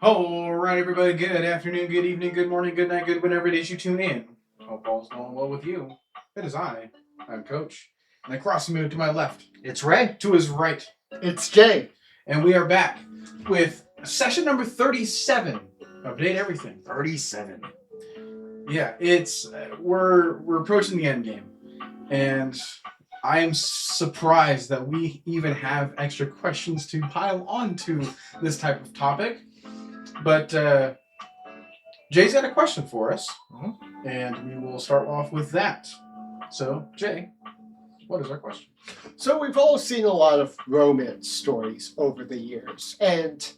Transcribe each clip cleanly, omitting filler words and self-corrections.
All right, everybody. Good afternoon, good evening, good morning, good night, good whenever it is you tune in. Hope all's going well with you. It is I'm Coach. And across from me to my left, It's Ray. to his right, It's Jay. and we are back with session number 37 of Date Everything. 37. Yeah, it's we're approaching the end game, and I am surprised that we even have extra questions to pile onto this type of topic. But Jay's got a question for us, and we will start off with that. So, Jay, what is our question? So we've all seen a lot of romance stories over the years, and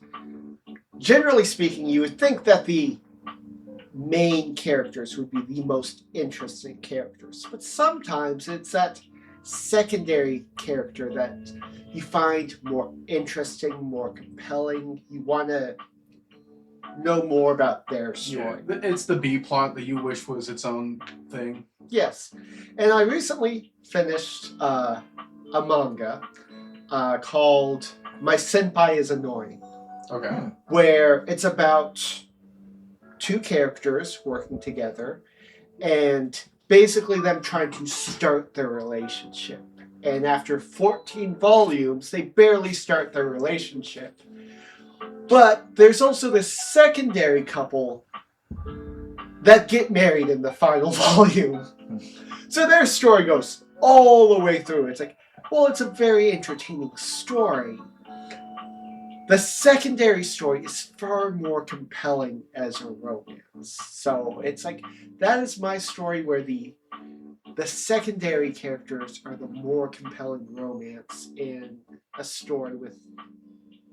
generally speaking, you would think that the main characters would be the most interesting characters, but sometimes it's that secondary character that you find more interesting, more compelling. You want to know more about their story. Yeah, it's the B plot that you wish was its own thing. Yes, and I recently finished a manga called My Senpai is Annoying, Okay. where it's about two characters working together and basically them trying to start their relationship. And after 14 volumes, they barely start their relationship. But there's also this secondary couple that get married in the final volume. So their story goes all the way through. It's like, well, it's a very entertaining story. The secondary story is far more compelling as a romance. So it's like, that is my story where the secondary characters are the more compelling romance in a story with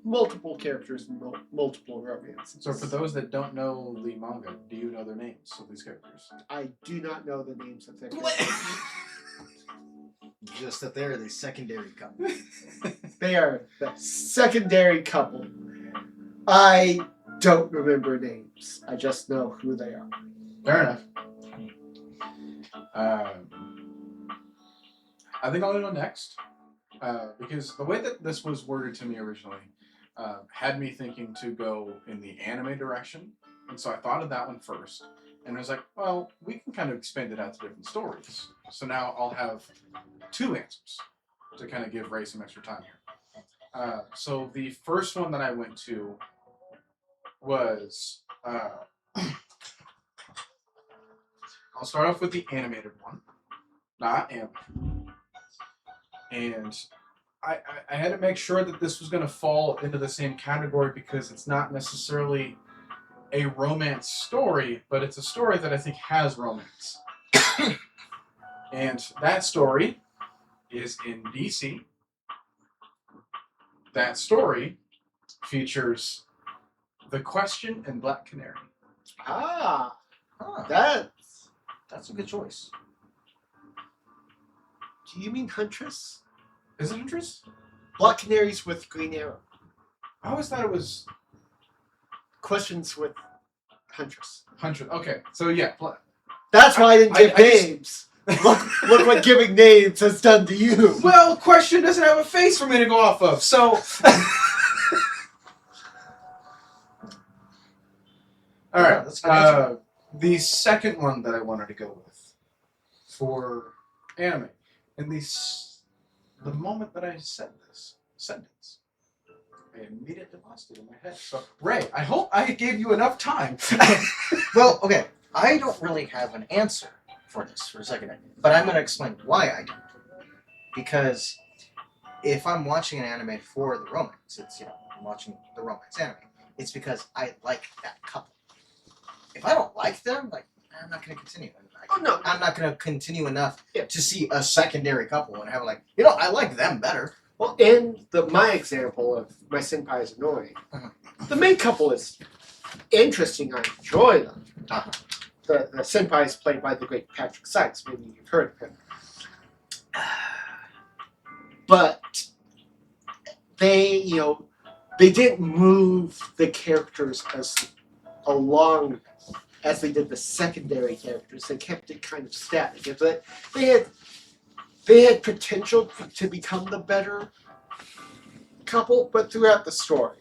multiple characters and multiple romances. So, for those that don't know the manga, do you know their names of these characters? I do not know the names of their characters. Just that they're the secondary couple. They are the secondary couple. I don't remember names. I just know who they are. Fair enough. I think I'll go next because the way that this was worded to me originally had me thinking to go in the anime direction, and so I thought of that one first. And I was like, well, we can kind of expand it out to different stories. So now I'll have two answers to kind of give Ray some extra time here. So the first one that I went to was I'll start off with the animated one, not anime. And I had to make sure that this was going to fall into the same category because it's not necessarily a romance story, but it's a story that I think has romance. And that story is in DC. That story features The Question and Black Canary. Ah, Huh. That's a good choice. do you mean Huntress? Is it Huntress? Black Canaries with Green Arrow. I always thought it was Questions with Huntress. Huntress. Okay, so yeah. That's why I didn't give I just- names. Look what giving names has done to you. Well, Question doesn't have a face for me to go off of, so. All right. Yeah, that's good. The second one that I wanted to go with for anime, and the moment that I said this sentence, I immediately lost it in my head. So, Ray, I hope I gave you enough time. Well, okay. I don't really have an answer for this for a second, but I'm going to explain why I don't. Because if I'm watching an anime for the romance, I'm watching the romance anime. It's because I like that couple. If I don't like them, I'm not going to continue. No. I'm not going to continue enough Yeah. to see a secondary couple and have I like them better. Well, in my example of My Senpai is Annoying, the main couple is interesting. I enjoy them. Uh-huh. The senpai is played by the great Patrick Sykes. Maybe you've heard of him. But they didn't move the characters as along as they did the secondary characters. They kept it kind of static. They had potential to become the better couple, but throughout the story,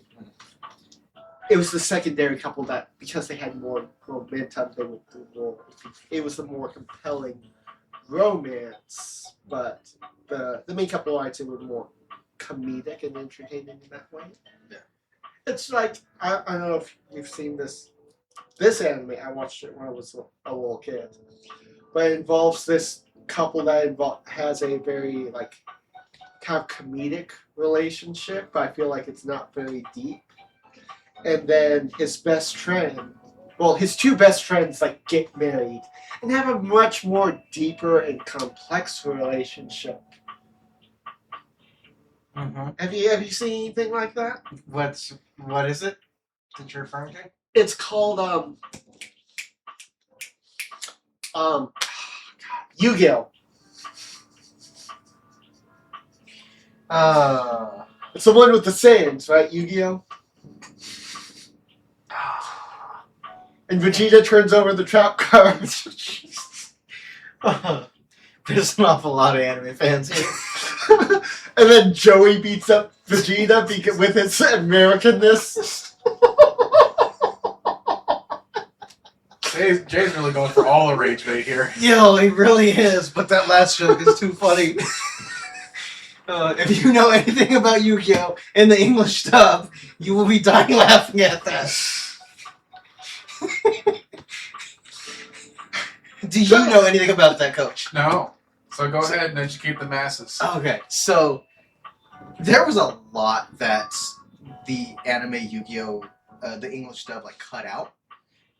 it was the secondary couple that, because they had more momentum, they would do more. It was the more compelling romance, but the main couple, I'd say, were more comedic and entertaining in that way. Yeah. It's like I don't know if you've seen this anime. I watched it when I was a little kid, but it involves this couple that has a very like kind of comedic relationship, but I feel like it's not very deep. And then his best friend, well, his two best friends like get married and have a much more deeper and complex relationship. Mm-hmm. Have you seen anything like that? What is it that you're referring to? It's called Yu-Gi-Oh. It's the one with the Saiyans, right? Yu-Gi-Oh. And Vegeta turns over the trap cards. There's an awful lot of anime fans here. And then Joey beats up Vegeta with his Americanness. Jay's really going for all the rage bait here. Yo, he really is, but that last joke is too funny. If you know anything about Yu-Gi-Oh! In the English dub, you will be dying laughing at that. Do you know anything about that, Coach? No. So go ahead and educate the masses. Okay, so there was a lot that the anime Yu-Gi-Oh! The English dub like cut out.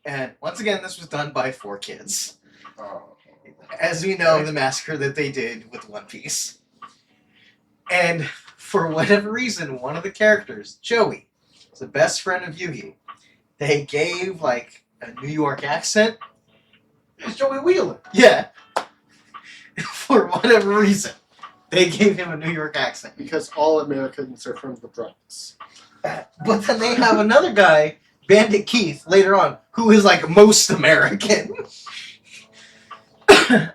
And once again, this was done by 4 kids. Oh. As we know, the massacre that they did with One Piece. And for whatever reason, one of the characters, Joey, is the best friend of Yugi. They gave like a New York accent. It's Joey Wheeler. Yeah. For whatever reason, they gave him a New York accent. Because all Americans are from the Bronx. But then they have another guy, Bandit Keith, later on, who is like most American.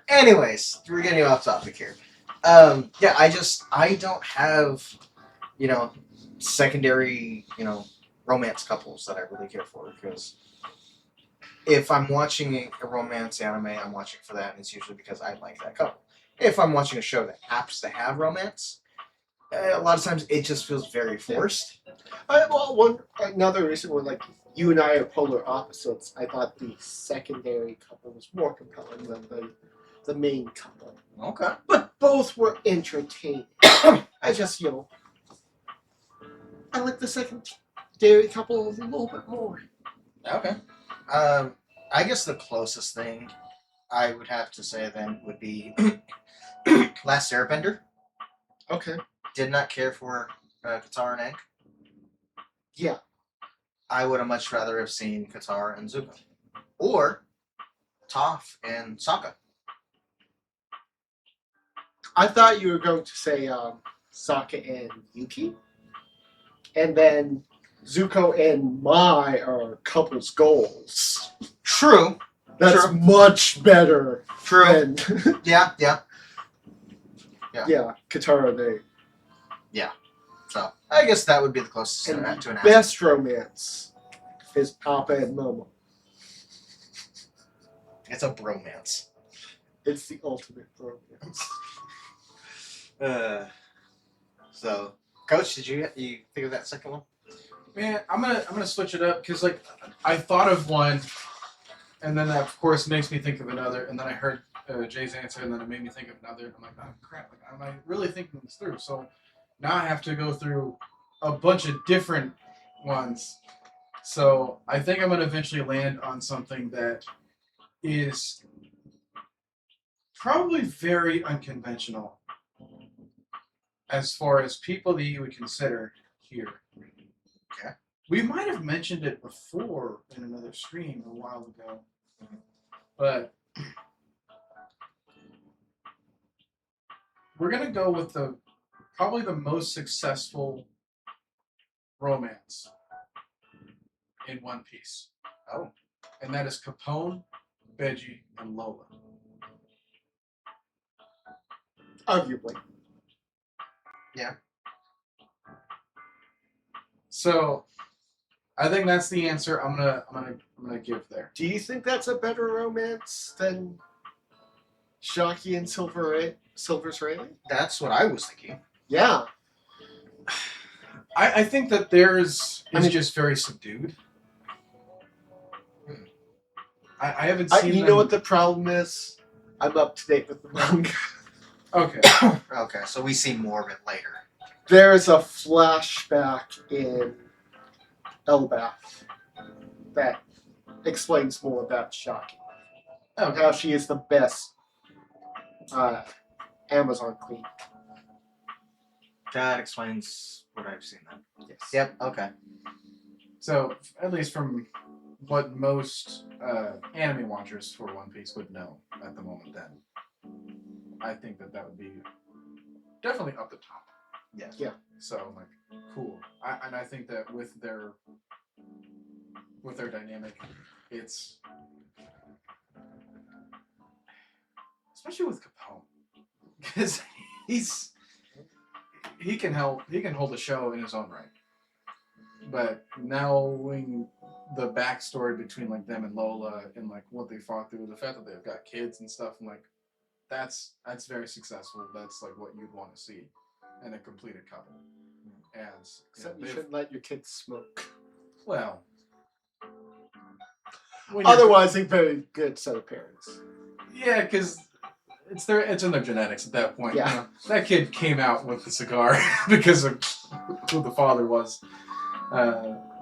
Anyways, we're getting off topic here. Yeah, I don't have, secondary, romance couples that I really care for, because if I'm watching a romance anime, I'm watching for that, and it's usually because I like that couple. If I'm watching a show that happens to have romance, a lot of times it just feels very forced. Another reason where like you and I are polar opposites, I thought the secondary couple was more compelling than the main couple. Okay. But both were entertaining. I just, I like the secondary couple a little bit more. Okay. I guess the closest thing I would have to say then would be Last Airbender. Okay. Did not care for Katara and Aang. Yeah. I would have much rather have seen Katara and Zuko. Or Toph and Sokka. I thought you were going to say Sokka and Yuki. And then Zuko and Mai are couples goals. True. That's True. much better True. than Yeah. yeah, Katara and Aang. So I guess that would be the closest And to an answer. best romance is Papa and Momo. It's a bromance. It's the ultimate romance. So, Coach, did you think of that second one? Man, I'm gonna switch it up because like I thought of one, and then that of course makes me think of another, and then I heard Jay's answer, and then it made me think of another. And I'm like, oh crap! Like, am I really thinking this through? So now I have to go through a bunch of different ones. So I think I'm gonna eventually land on something that is probably very unconventional as far as people that you would consider here. Okay. We might have mentioned it before in another stream a while ago, but we're gonna go with probably the most successful romance in One Piece. Oh. And that is Capone, Veggie, and Lola. Arguably. Yeah. So I think that's the answer I'm gonna give there. Do you think that's a better romance than Shocky and Silver's Rayleigh? That's what I was thinking. Yeah. I think that theirs I is mean- just very subdued. I haven't seen. You them... know what the problem is? I'm up to date with the manga. Okay. Okay, so we see more of it later. There's a flashback in Elbath that explains more about Shocky. Okay. How she is the best Amazon queen. That explains what I've seen then. Yes. Yep, okay. So at least from what most anime watchers for One Piece would know at the moment, then I think that would be definitely up the top. Yeah. Yeah. So like, cool. And I think that with their dynamic, it's especially with Capone, because he can hold a show in his own right. But knowing the backstory between like them and Lola and like what they fought through, the fact that they've got kids and stuff, and like that's very successful. That's like what you'd want to see in a completed couple. And Except you shouldn't let your kids smoke. well, when you're- Otherwise, they're very good set of parents. yeah, because it's in their genetics at that point. Yeah. You know? That kid came out with the cigar because of who the father was.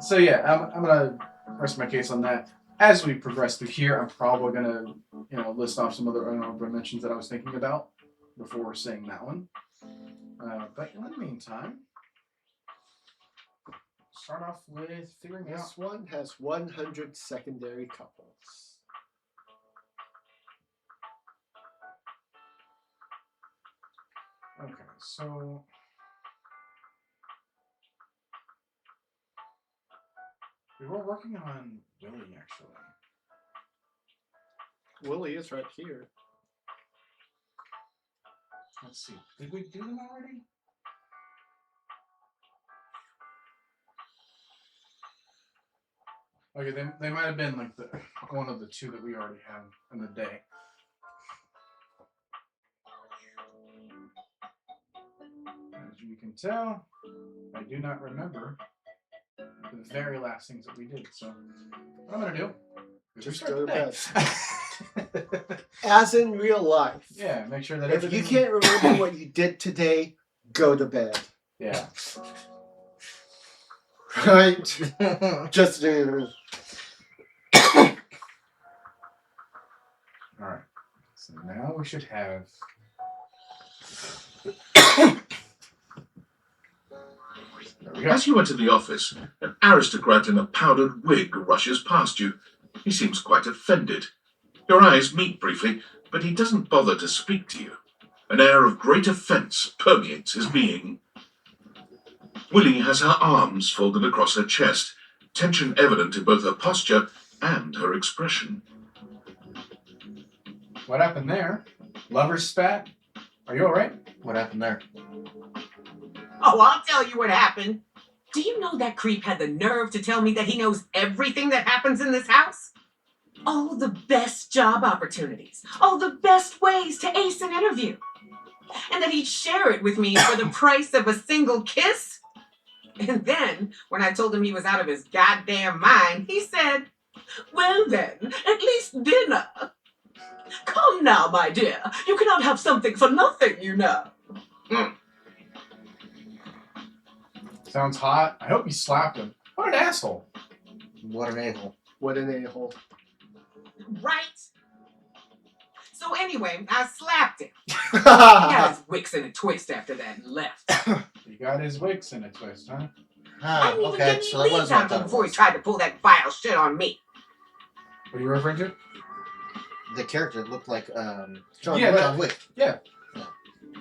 So yeah, I'm gonna rest my case on that. As we progress through here, I'm probably gonna list off some other honorable mentions that I was thinking about before saying that one. But in the meantime, start off with figuring out. This one has 100 secondary couples. Okay, so we were working on Willie actually. Willie is right here. Let's see. Did we do them already? Okay, they might have been like one of the two that we already have in the day. As you can tell, I do not remember the very last things that we did. So what I'm gonna do is Just restart go to the day. As in real life. Yeah, make sure that If you everything. can't remember what you did today, go to bed. Yeah. Right? Just All right. So now we should have. There we go. As you enter the office, an aristocrat in a powdered wig rushes past you. He seems quite offended. Your eyes meet briefly, but he doesn't bother to speak to you. An air of great offence permeates his being. Willie has her arms folded across her chest, tension evident in both her posture and her expression. What happened there? Lover's spat? Are you alright? What happened there? Oh, I'll tell you what happened. Do you know that creep had the nerve to tell me that he knows everything that happens in this house? All the best job opportunities, all the best ways to ace an interview. And that he'd share it with me for the price of a single kiss? And then, when I told him he was out of his goddamn mind, he said, "Well then, at least dinner. Come now, my dear. You cannot have something for nothing, you know." Sounds hot. I hope you slapped him. What an asshole. What an a-hole. what an a-hole. Right? So anyway, I slapped him. He got his wicks in a twist after that and left. He got his wicks in a twist, huh? Ah, I didn't even okay, get so any that lead was what I time thought it before he was. tried to pull that vile shit on me. What are you referring to? The character looked like John Yeah, Wick. John Wick. Yeah.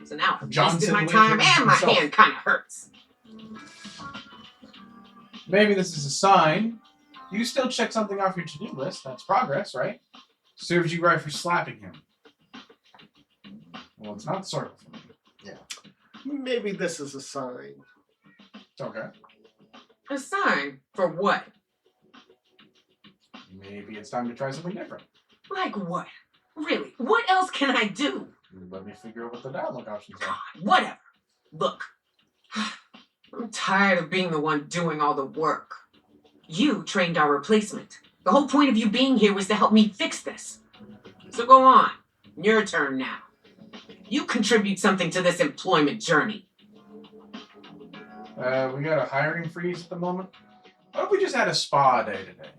So now I've Johnson wasted my went time to and my himself. hand kind of hurts. Maybe this is a sign. You still check something off your to-do list. That's progress, right? Serves you right for slapping him. Well, it's not circle for me. Maybe this is a sign. It's okay. A sign for what? maybe it's time to try something different. Like what? Really, what else can I do? Let me figure out what the dialogue options are. God, whatever. Look, I'm tired of being the one doing all the work. You trained our replacement. The whole point of you being here was to help me fix this. So go on. Your turn now. You contribute something to this employment journey. We got a hiring freeze at the moment. What if we just had a spa day today?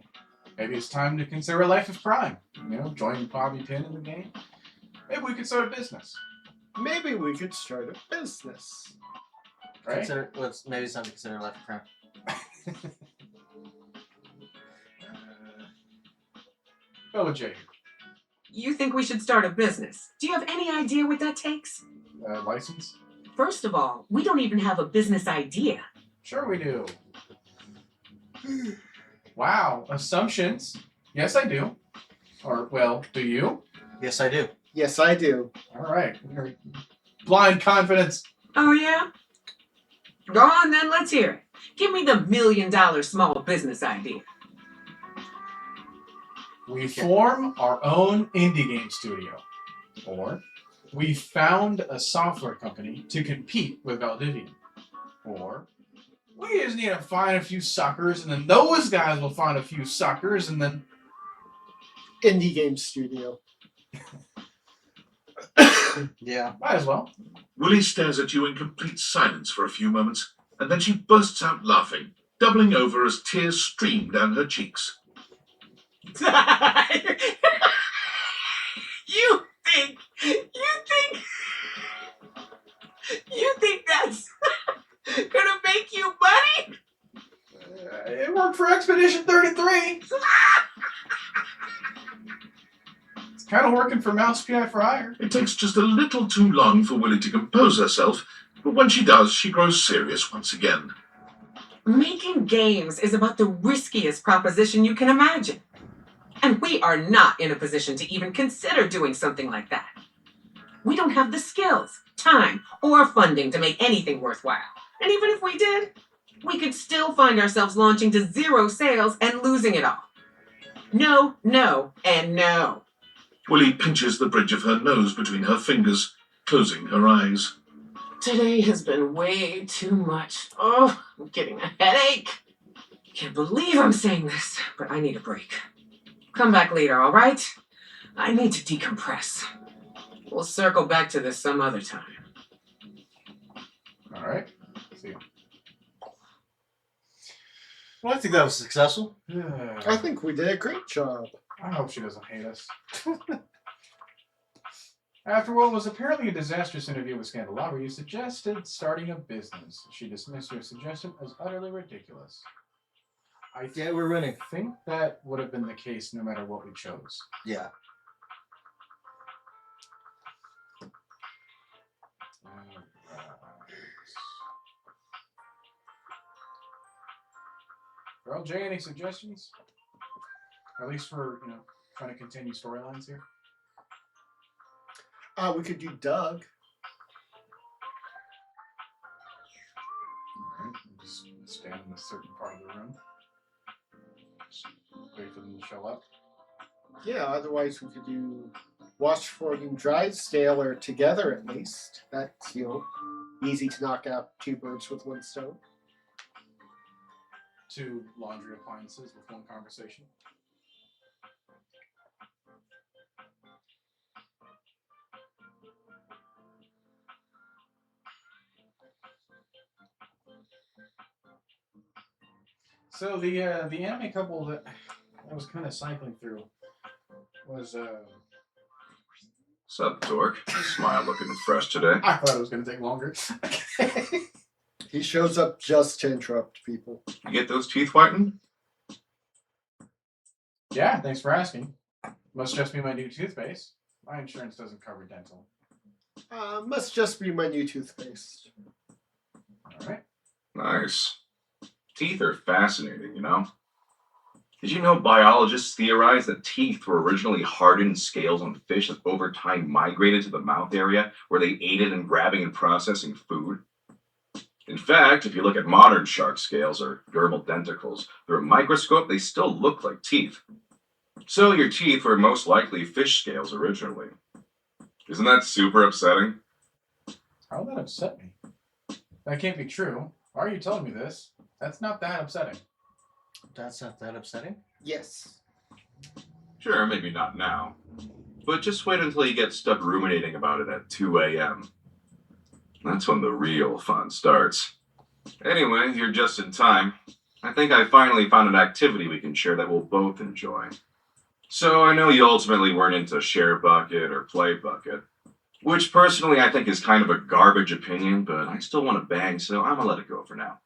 Maybe it's time to consider a life of crime. Join Bobby Pin in the game. Maybe we could start a business, Maybe we could start a business. right? Maybe it's time to consider life a crime. Go with Jay. You think we should start a business? Do you have any idea what that takes? License? First of all, we don't even have a business idea. Sure we do. Wow, assumptions. Yes, I do. Or, well, do you? Yes, I do. Yes, I do. All right. Blind confidence. Oh, yeah? Go on then, let's hear it. Give me the $1 million small business idea. We form our own indie game studio. Or we found a software company to compete with Valdivian. Or we just need to find a few suckers, and then those guys will find a few suckers, and then... Indie game studio. Yeah. Might as well. Willie stares at you in complete silence for a few moments, and then she bursts out laughing, doubling over as tears stream down her cheeks. You think that's gonna make you money? It worked for Expedition 33. It's kind of working for Mouse PI for Hire. It takes just a little too long for Willie to compose herself, but when she does, she grows serious once again. Making games is about the riskiest proposition you can imagine. And we are not in a position to even consider doing something like that. We don't have the skills, time, or funding to make anything worthwhile. And even if we did, we could still find ourselves launching to 0 sales and losing it all. No, no, and no. Willie pinches the bridge of her nose between her fingers, closing her eyes. Today has been way too much. Oh, I'm getting a headache. Can't believe I'm saying this, but I need a break. Come back later, all right? I need to decompress. We'll circle back to this some other time. All right. See you. Well, I think that was successful. I think we did a great job. I hope she doesn't hate us. After what was apparently a disastrous interview with Scandalabra, you suggested starting a business. She dismissed your suggestion as utterly ridiculous. Yeah, we're winning. I think that would have been the case no matter what we chose. Yeah. Girl Jay, any suggestions? At least for, trying to continue storylines here. We could do Doug. Alright, just stand in a certain part of the room. Just wait for them to show up. Yeah, otherwise we could do Watchford and Drysdale are together at least. That's, easy to knock out 2 birds with 1 stone. 2 laundry appliances with 1 conversation. So the anime couple that I was kind of cycling through was Sup, dork? Smile looking fresh today. I thought it was going to take longer. He shows up just to interrupt people. You get those teeth whitened? Yeah, thanks for asking. Must just be my new toothpaste. My insurance doesn't cover dental. Must just be my new toothpaste. All right. Nice. Teeth are fascinating, Did you know biologists theorize that teeth were originally hardened scales on fish that over time migrated to the mouth area where they aided in grabbing and processing food? In fact, if you look at modern shark scales or dermal denticles, through a microscope, they still look like teeth. So your teeth were most likely fish scales originally. Isn't that super upsetting? How would that upset me? That can't be true. Why are you telling me this? That's not that upsetting. That's not that upsetting. Yes. Sure, maybe not now. But just wait until you get stuck ruminating about it at 2 a.m. That's when the real fun starts. Anyway, you're just in time. I think I finally found an activity we can share that we'll both enjoy. So I know you ultimately weren't into share bucket or play bucket, which personally I think is kind of a garbage opinion, but I still want to bang, so I'm gonna let it go for now.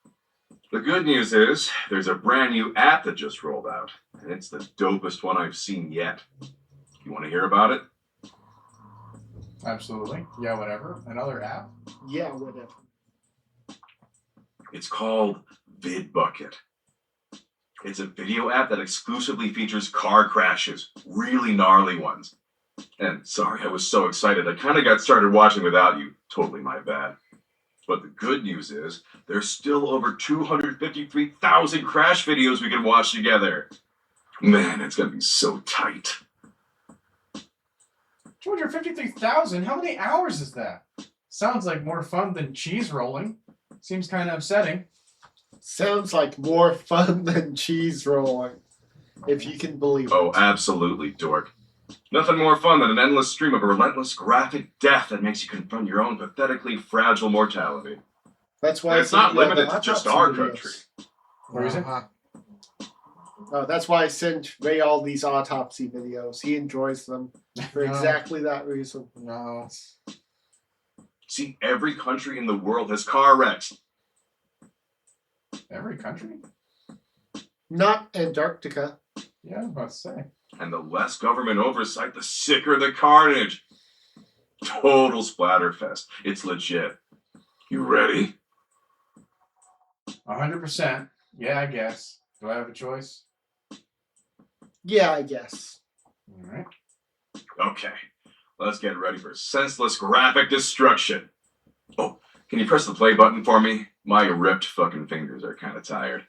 The good news is there's a brand new app that just rolled out, and it's the dopest one I've seen yet. You want to hear about it? Absolutely. Yeah, whatever. Another app? Yeah, whatever. It's called VidBucket. It's a video app that exclusively features car crashes, really gnarly ones. And sorry, I was so excited, I kind of got started watching without you. Totally my bad. But the good news is, there's still over 253,000 crash videos we can watch together. Man, it's gonna be so tight. 253,000? How many hours is that? Sounds like more fun than cheese rolling. Seems kind of upsetting. Sounds like more fun than cheese rolling, if you can believe Oh, it. absolutely, dork. Nothing more fun than an endless stream of relentless graphic death that makes you confront your own pathetically fragile mortality. That's why And I it's not send you all the limited to just autopsy our videos. country. Where is it? Oh, that's why I send Ray all these autopsy videos. He enjoys them for No. exactly that reason. No. See, every country in the world has car wrecks. Every country? Not Antarctica. Yeah, I was about to say. And the less government oversight, the sicker the carnage. Total splatterfest. It's legit. You ready? 100%. Yeah, I guess. Do I have a choice? Yeah, I guess. All right. Okay, let's get ready for senseless graphic destruction. Oh, can you press the play button for me? My ripped fucking fingers are kind of tired.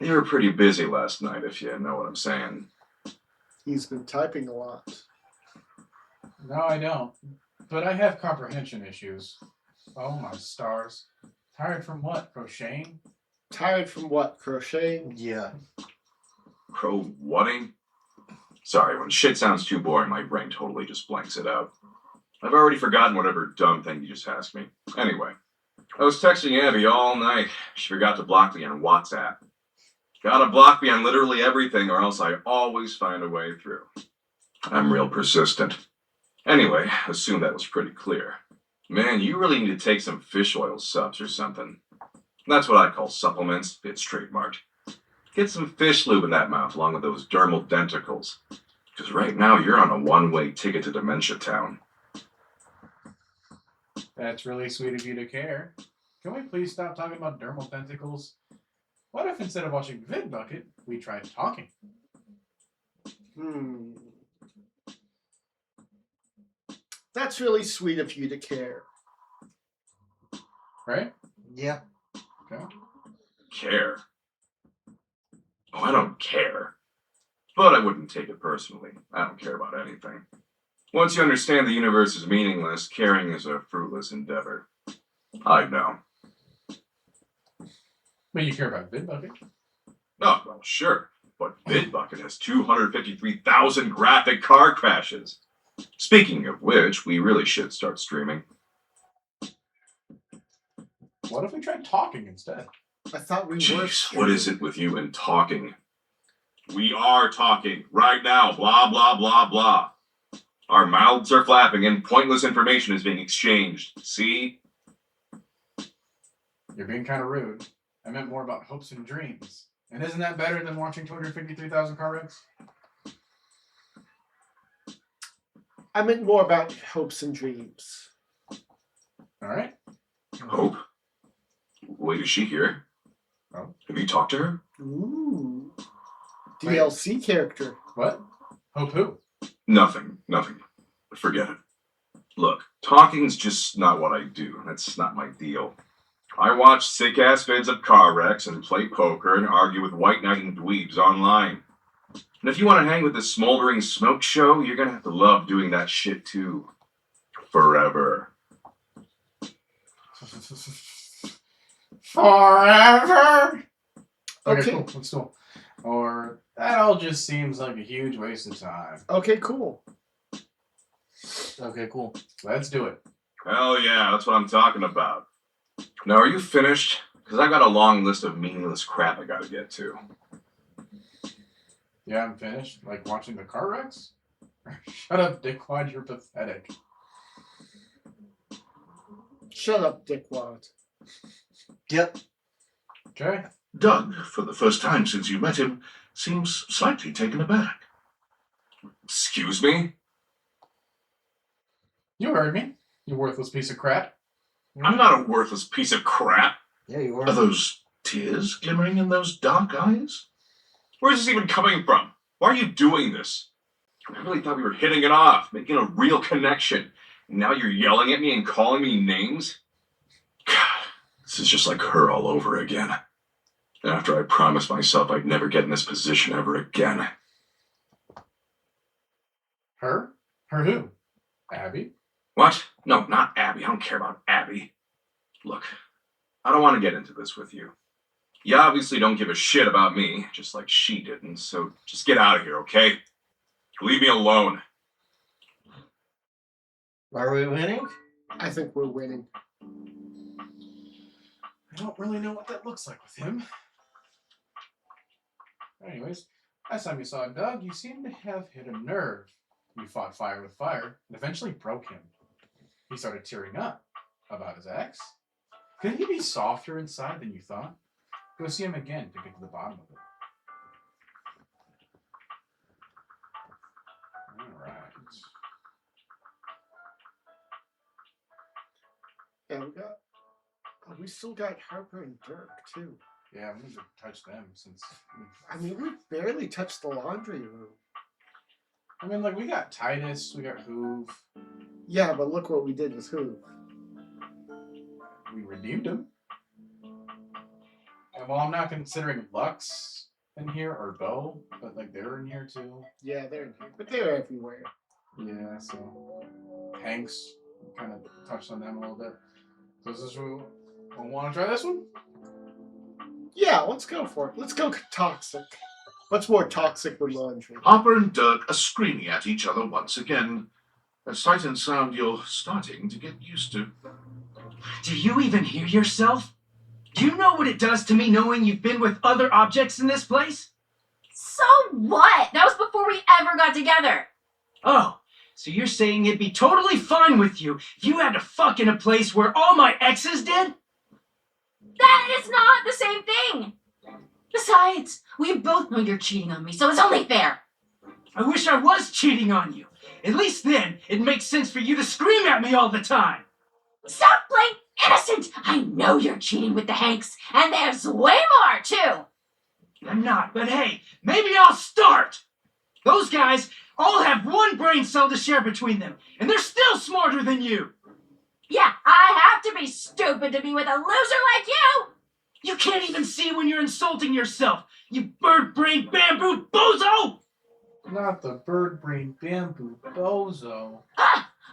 You were pretty busy last night, if you know what I'm saying. He's been typing a lot. No, I don't. But I have comprehension issues. Oh, my stars. Tired from what? Crocheting? Tired from what? Crocheting? Yeah. Whatting? Sorry, when shit sounds too boring, my brain totally just blanks it out. I've already forgotten whatever dumb thing you just asked me. Anyway, I was texting Abby all night. She forgot to block me on WhatsApp. Gotta block me on literally everything, or else I always find a way through. I'm real persistent. Anyway, assume that was pretty clear. Man, you really need to take some fish oil subs or something. That's what I call supplements. It's trademarked. Get some fish lube in that mouth along with those dermal denticles. Because right now you're on a one-way ticket to Dementia Town. That's really sweet of you to care. Can we please stop talking about dermal tentacles? What if instead of watching VidBucket, we tried talking? That's really sweet of you to care. Right? Yeah. Okay. Care? Oh, I don't care. But I wouldn't take it personally. I don't care about anything. Once you understand the universe is meaningless, caring is a fruitless endeavor. I know. But you care about VidBucket? Oh, well, sure. But VidBucket has 253,000 graphic car crashes. Speaking of which, we really should start streaming. What if we tried talking instead? I thought we were. Jeez, what is it with you and talking? We are talking right now, blah, blah, blah, blah. Our mouths are flapping and pointless information is being exchanged. See? You're being kind of rude. I meant more about hopes and dreams. And isn't that better than watching 253,000 car wrecks? I meant more about hopes and dreams. All right. Hope? Wait, is she here? Oh. Have you talked to her? Ooh. Wait. DLC character. What? Hope who? Nothing. Forget it. Look, talking's just not what I do. That's not my deal. I watch sick-ass vids of car wrecks and play poker and argue with white knight and dweebs online. And if you want to hang with the smoldering smoke show, you're gonna have to love doing that shit too. Forever. Forever. Okay. Cool. Let's go. Or that all just seems like a huge waste of time. Okay, cool. Okay, cool. Let's do it. Hell yeah, that's what I'm talking about. Now, are you finished? Because I got a long list of meaningless crap I gotta get to. Yeah, I'm finished. Like watching the car wrecks? Shut up, Dickwad, you're pathetic. Shut up, Dickwad. Yep. Okay. Doug, for the first time since you met him, seems slightly taken aback. Excuse me? You heard me, you worthless piece of crap. I'm not a worthless piece of crap. Yeah, you Are are. those tears glimmering in those dark eyes? Where's this even coming from? Why are you doing this? I really thought we were hitting it off, making a real connection. And now you're yelling at me and calling me names? God, this is just like her all over again. After I promised myself I'd never get in this position ever again. Her? Her who? Abby? What? No, not Abby. I don't care about Abby. Look, I don't want to get into this with you. You obviously don't give a shit about me, just like she didn't, so just get out of here, okay? Leave me alone. Are we winning? I think we're winning. I don't really know what that looks like with him. Anyways, last time you saw Doug, you seemed to have hit a nerve. You fought fire with fire and eventually broke him. He started tearing up about his ex. Could he be softer inside than you thought? Go see him again to get to the bottom of it. Alright. And we still got Harper and Dirk too. Yeah, I'm gonna touch them since. I mean, we barely touched the laundry room. I mean, like, we got Titus, we got Hoove. Yeah, but look what we did with who. We redeemed him. And while I'm not considering Lux in here or Bo, but like they're in here too. Yeah, they're in here, but they're everywhere. Yeah, so Hanks kind of touched on them a little bit. So is this who want to try this one? Yeah, let's go for it. Let's go toxic. What's more toxic than laundry? Harper and Dirk are screaming at each other once again. A sight and sound you're starting to get used to. Do you even hear yourself? Do you know what it does to me knowing you've been with other objects in this place? So what? That was before we ever got together. Oh, so you're saying it'd be totally fine with you if you had to fuck in a place where all my exes did? That is not the same thing. Besides, we both know you're cheating on me, so it's only fair. I wish I was cheating on you. At least then, it makes sense for you to scream at me all the time. Stop playing innocent. I know you're cheating with the Hanks, and there's way more, too. I'm not, but hey, maybe I'll start. Those guys all have one brain cell to share between them, and they're still smarter than you. Yeah, I have to be stupid to be with a loser like you. You can't even see when you're insulting yourself, you bird-brained bamboo bozo! Not the bird brain bamboo bozo.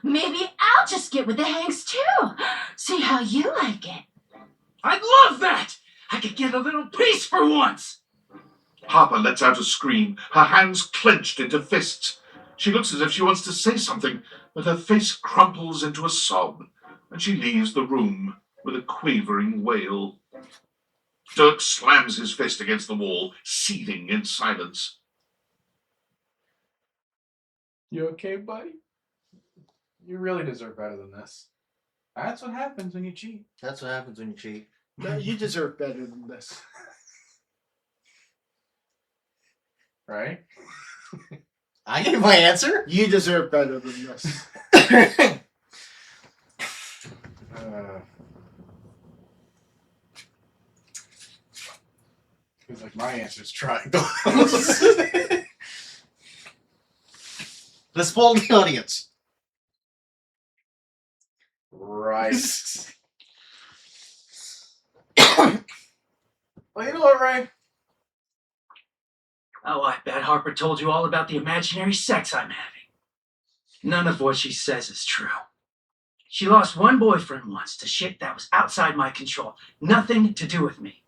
Maybe I'll just get with the Hanks, too. See how you like it. I'd love that! I could get a little peace for once! Harper lets out a scream, her hands clenched into fists. She looks as if she wants to say something, but her face crumples into a sob, and she leaves the room with a quavering wail. Dirk slams his fist against the wall, seething in silence. You okay, buddy? You really deserve better than this. That's what happens when you cheat. That's what happens when you cheat. No, you deserve better than this. Right? I gave my answer. You deserve better than this. Feels like my answer's triangle. Let's poll the audience. Right. Well, you know what, Ray? Oh, I bet Harper told you all about the imaginary sex I'm having. None of what she says is true. She lost one boyfriend once to shit that was outside my control. Nothing to do with me.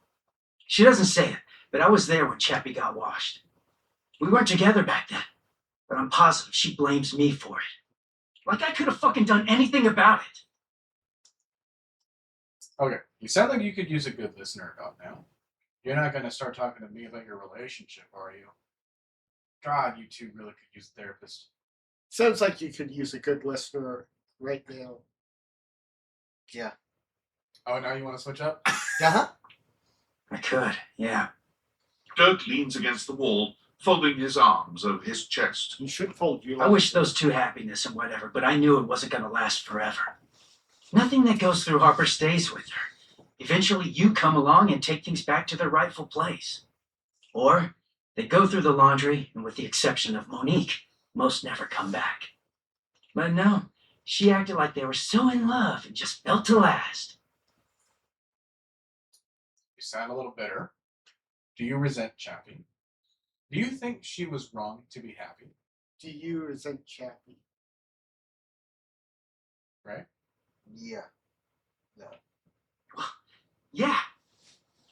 She doesn't say it, but I was there when Chappie got washed. We weren't together back then, but I'm positive she blames me for it. Like I could have fucking done anything about it. Okay, you sound like you could use a good listener about now. You're not going to start talking to me about your relationship, are you? God, you two really could use a therapist. Sounds like you could use a good listener right now. Yeah. Oh, now you want to switch up? Uh-huh. I could, yeah. Dirk leans against the wall, folding his arms over his chest. You should fold you. I wish those two happiness and whatever, but I knew it wasn't going to last forever. Nothing that goes through Harper stays with her. Eventually, you come along and take things back to their rightful place. Or they go through the laundry, and with the exception of Monique, most never come back. But no, she acted like they were so in love and just built to last. You sound a little bitter. Do you resent Chappie? Do you think she was wrong to be happy? Do you resent Chappie? Right? Yeah. No. Yeah,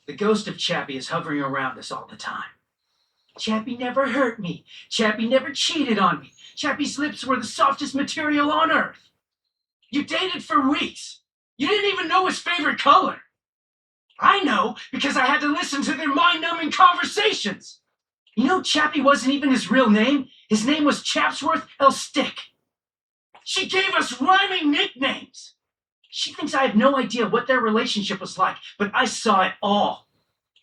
the ghost of Chappie is hovering around us all the time. Chappie never hurt me. Chappie never cheated on me. Chappie's lips were the softest material on earth. You dated for weeks. You didn't even know his favorite color. I know because I had to listen to their mind-numbing conversations. You know, Chappie wasn't even his real name. His name was Chapsworth L. Stick. She gave us rhyming nicknames. She thinks I have no idea what their relationship was like, but I saw it all.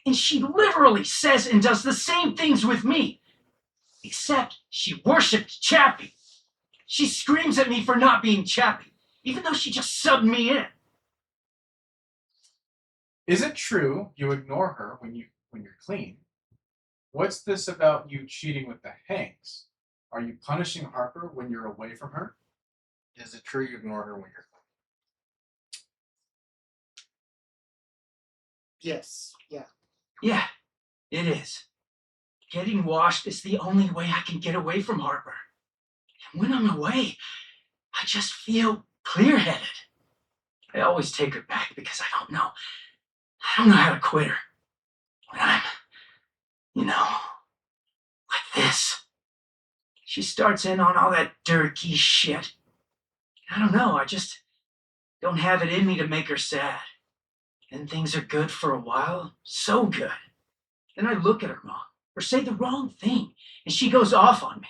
And she literally says and does the same things with me. Except she worshipped Chappie. She screams at me for not being Chappie, even though she just subbed me in. Is it true you ignore her when you're clean? What's this about you cheating with the Hanks? Are you punishing Harper when you're away from her? Is it true you ignore her when you're Yes. Yeah. Yeah, it is. Getting washed is the only way I can get away from Harper. And when I'm away, I just feel clear-headed. I always take her back because I don't know how to quit her. When I'm, like this. She starts in on all that dirty shit. I don't know, I just don't have it in me to make her sad. Then things are good for a while, so good. Then I look at her wrong, or say the wrong thing, and she goes off on me.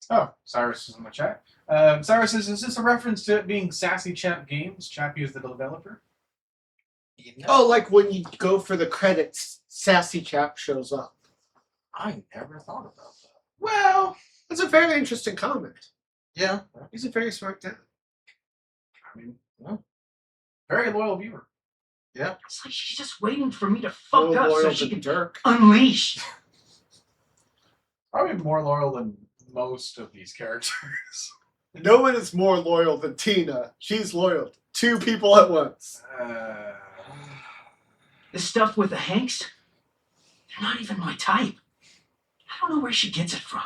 Oh, Cyrus is in the chat. Cyrus says, is this a reference to it being Sassy Chap Games? Chappie is the developer? clean? Oh, like when you go for the credits, Sassy Chap shows up. I never thought about that. Well, that's a very interesting comment. Yeah. He's a very smart guy. I mean, well, very loyal viewer. Yeah. It's like she's just waiting for me to fuck up so loyal she to can Dirk. unleash. Probably more loyal than most of these characters. No one is more loyal than Tina. She's loyal to two people at once. This stuff with the Hanks, they're not even my type. I don't know where she gets it from.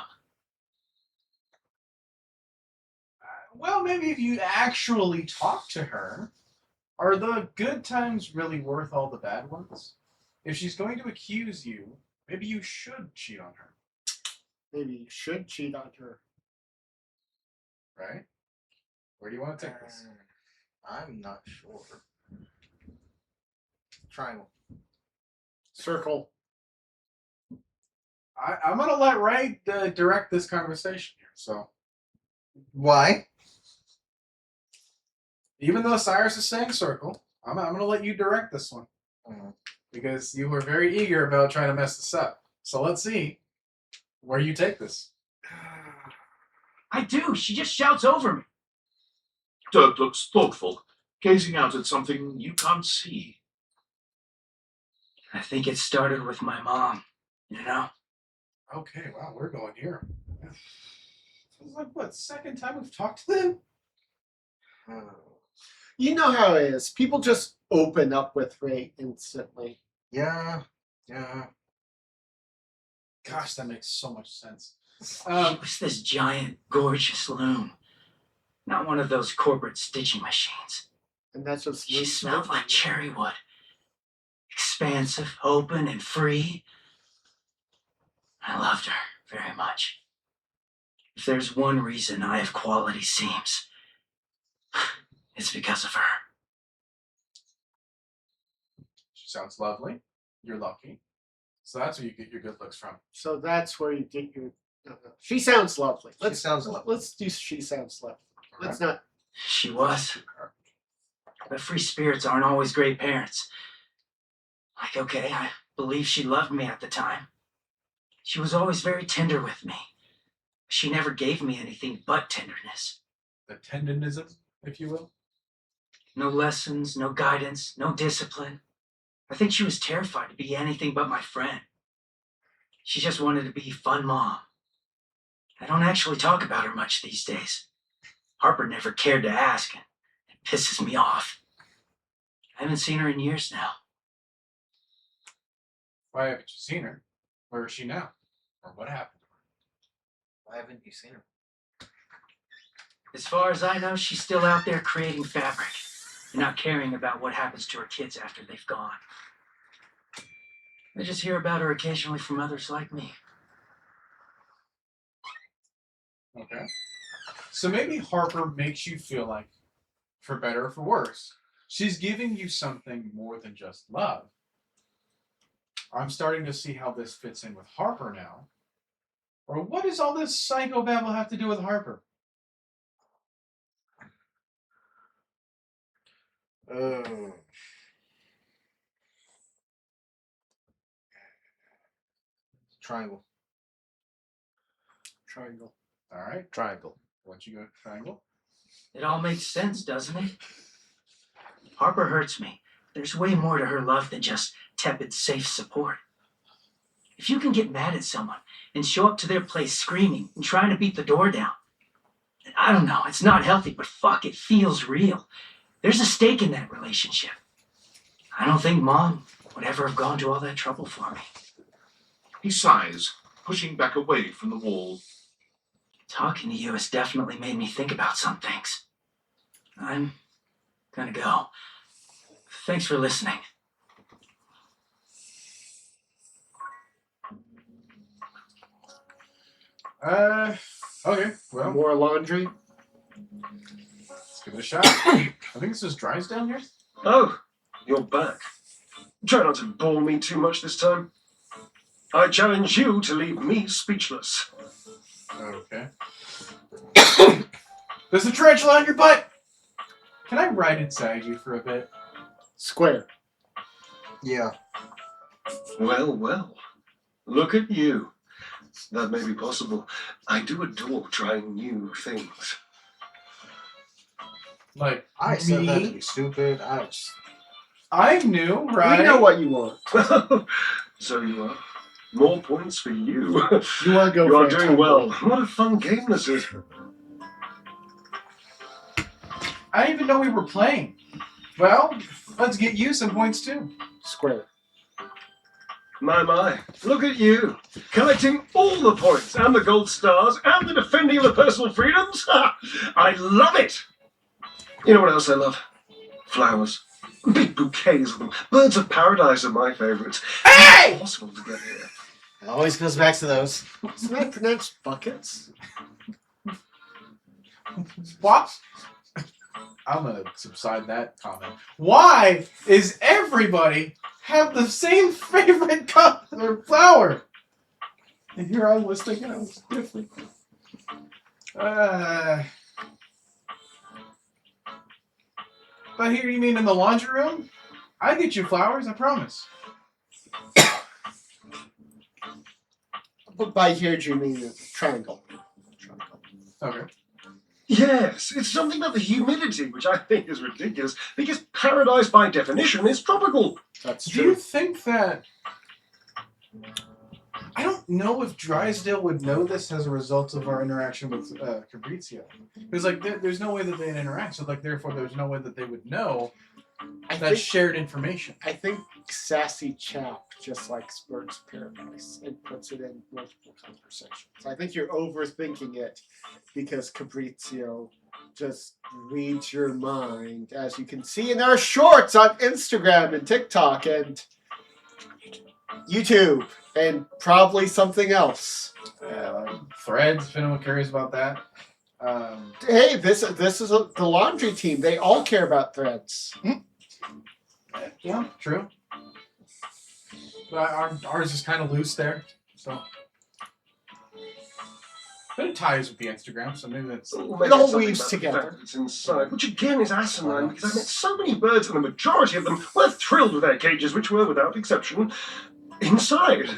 Well, maybe if you actually talk to her, are the good times really worth all the bad ones? If she's going to accuse you, maybe you should cheat on her, Maybe you should cheat on her. right? Where do you want to take this? I'm not sure. Triangle. Circle. I'm going to let Ray direct this conversation here, so. Why? Even though Cyrus is saying circle, I'm going to let you direct this one. Because you were very eager about trying to mess this up. So let's see where you take this. I do. She just shouts over me. Dirk looks thoughtful, gazing out at something you can't see. I think it started with my mom, you know? Okay, wow, we're going here. It's like, what, second time we've talked to them? You know how it is. People just open up with Ray instantly. Yeah. Gosh, that makes so much sense. She was this giant, gorgeous loom. Not one of those corporate stitching machines. And that's what She smelled like cherry wood. Expansive, open, and free. I loved her very much. If there's one reason I have quality seams, it's because of her. She sounds lovely. You're lucky. So that's where you get your good looks from. So that's where you get your. She sounds lovely. She sounds lovely. Let's do. She sounds lovely. All Let's right. not. She was. But free spirits aren't always great parents. Like, okay, I believe she loved me at the time. She was always very tender with me. She never gave me anything but tenderness. The tendonism, if you will. No lessons, no guidance, no discipline. I think she was terrified to be anything but my friend. She just wanted to be fun mom. I don't actually talk about her much these days. Harper never cared to ask, and it pisses me off. I haven't seen her in years now. Why haven't you seen her? Where is she now? Or what happened to her? Why haven't you seen her? As far as I know, she's still out there creating fabric and not caring about what happens to her kids after they've gone. I just hear about her occasionally from others like me. Okay. So maybe Harper makes you feel like, for better or for worse, she's giving you something more than just love. I'm starting to see how this fits in with Harper now. Or what does all this psychobabble have to do with Harper? Triangle. Triangle. All right. Triangle. What you got, triangle? It all makes sense, doesn't it? Harper hurts me. There's way more to her love than just tepid, safe support. If you can get mad at someone and show up to their place screaming and trying to beat the door down, I don't know, it's not healthy, but fuck, it feels real. There's a stake in that relationship. I don't think Mom would ever have gone to all that trouble for me. He sighs, pushing back away from the wall. Talking to you has definitely made me think about some things. I'm gonna go. Thanks for listening. Okay, well, More laundry. let's give it a shot. I think this is Drysdale here. Oh, you're back. Try not to bore me too much this time. I challenge you to leave me speechless. Okay. There's a tarantula on your butt! Can I ride inside you for a bit? Square. Yeah. Well, well. Look at you. That may be possible. I do adore trying new things. Like, I said that to me? be stupid. I'm new, right? We know what you want. So you are. More points for you. You want to go You for are a doing time well. break. What a fun game this is. I didn't even know we were playing. Well, let's get you some points too. Square. My. Look at you. Collecting all the points and the gold stars and the defending of the personal freedoms. I love it. You know what else I love? Flowers. Big bouquets of them. Birds of paradise are my favourites. Hey! Impossible to get here. It always goes back to those. Isn't that pronounced buckets? What? I'm gonna subside that comment. Why is everybody have the same favorite color flower? And here I was thinking I was different. But here you mean in the laundry room? I get you flowers, I promise. But by here, do you mean the triangle? Triangle. Okay. Yes, it's something about the humidity, which I think is ridiculous, because paradise by definition is tropical. That's Do you true. think that... I don't know if Drysdale would know this as a result of our interaction with Fabrizio. Because, like, there's no way that they'd interact, so, like, therefore, there's no way that they would know I That's think shared information. I think Sassy Chap just likes Bird's Paradise and puts it in multiple conversations. I think you're overthinking it because Fabrizio just reads your mind, as you can see in our shorts on Instagram and TikTok and YouTube and probably something else. Threads, if anyone cares about that. Hey, this is the laundry team. They all care about threads. Yeah, true. But ours is kind of loose there, so. But it ties with the Instagram, so maybe that's. Maybe It all it's something weaves about the together. fact that it's inside, which again is asinine because I met so many birds and the majority of them were thrilled with their cages, which were, without exception, inside.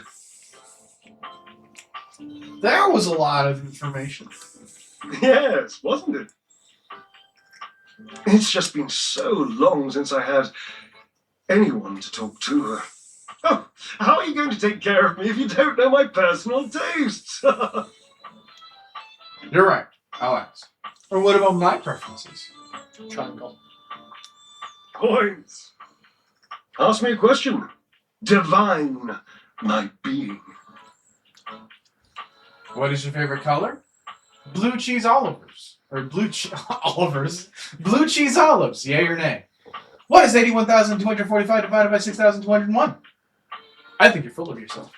That was a lot of information. Yes, wasn't it? It's just been so long since I had anyone to talk to. Oh, how are you going to take care of me if you don't know my personal tastes? You're right. I'll ask. Or what about my preferences? Triangle. Points. Ask me a question. Divine my being. What is your favorite color? Blue cheese Olivers. Or Olivers. Blue cheese olives. Yay or nay? What is 81,245 divided by 6,201? I think you're full of yourself.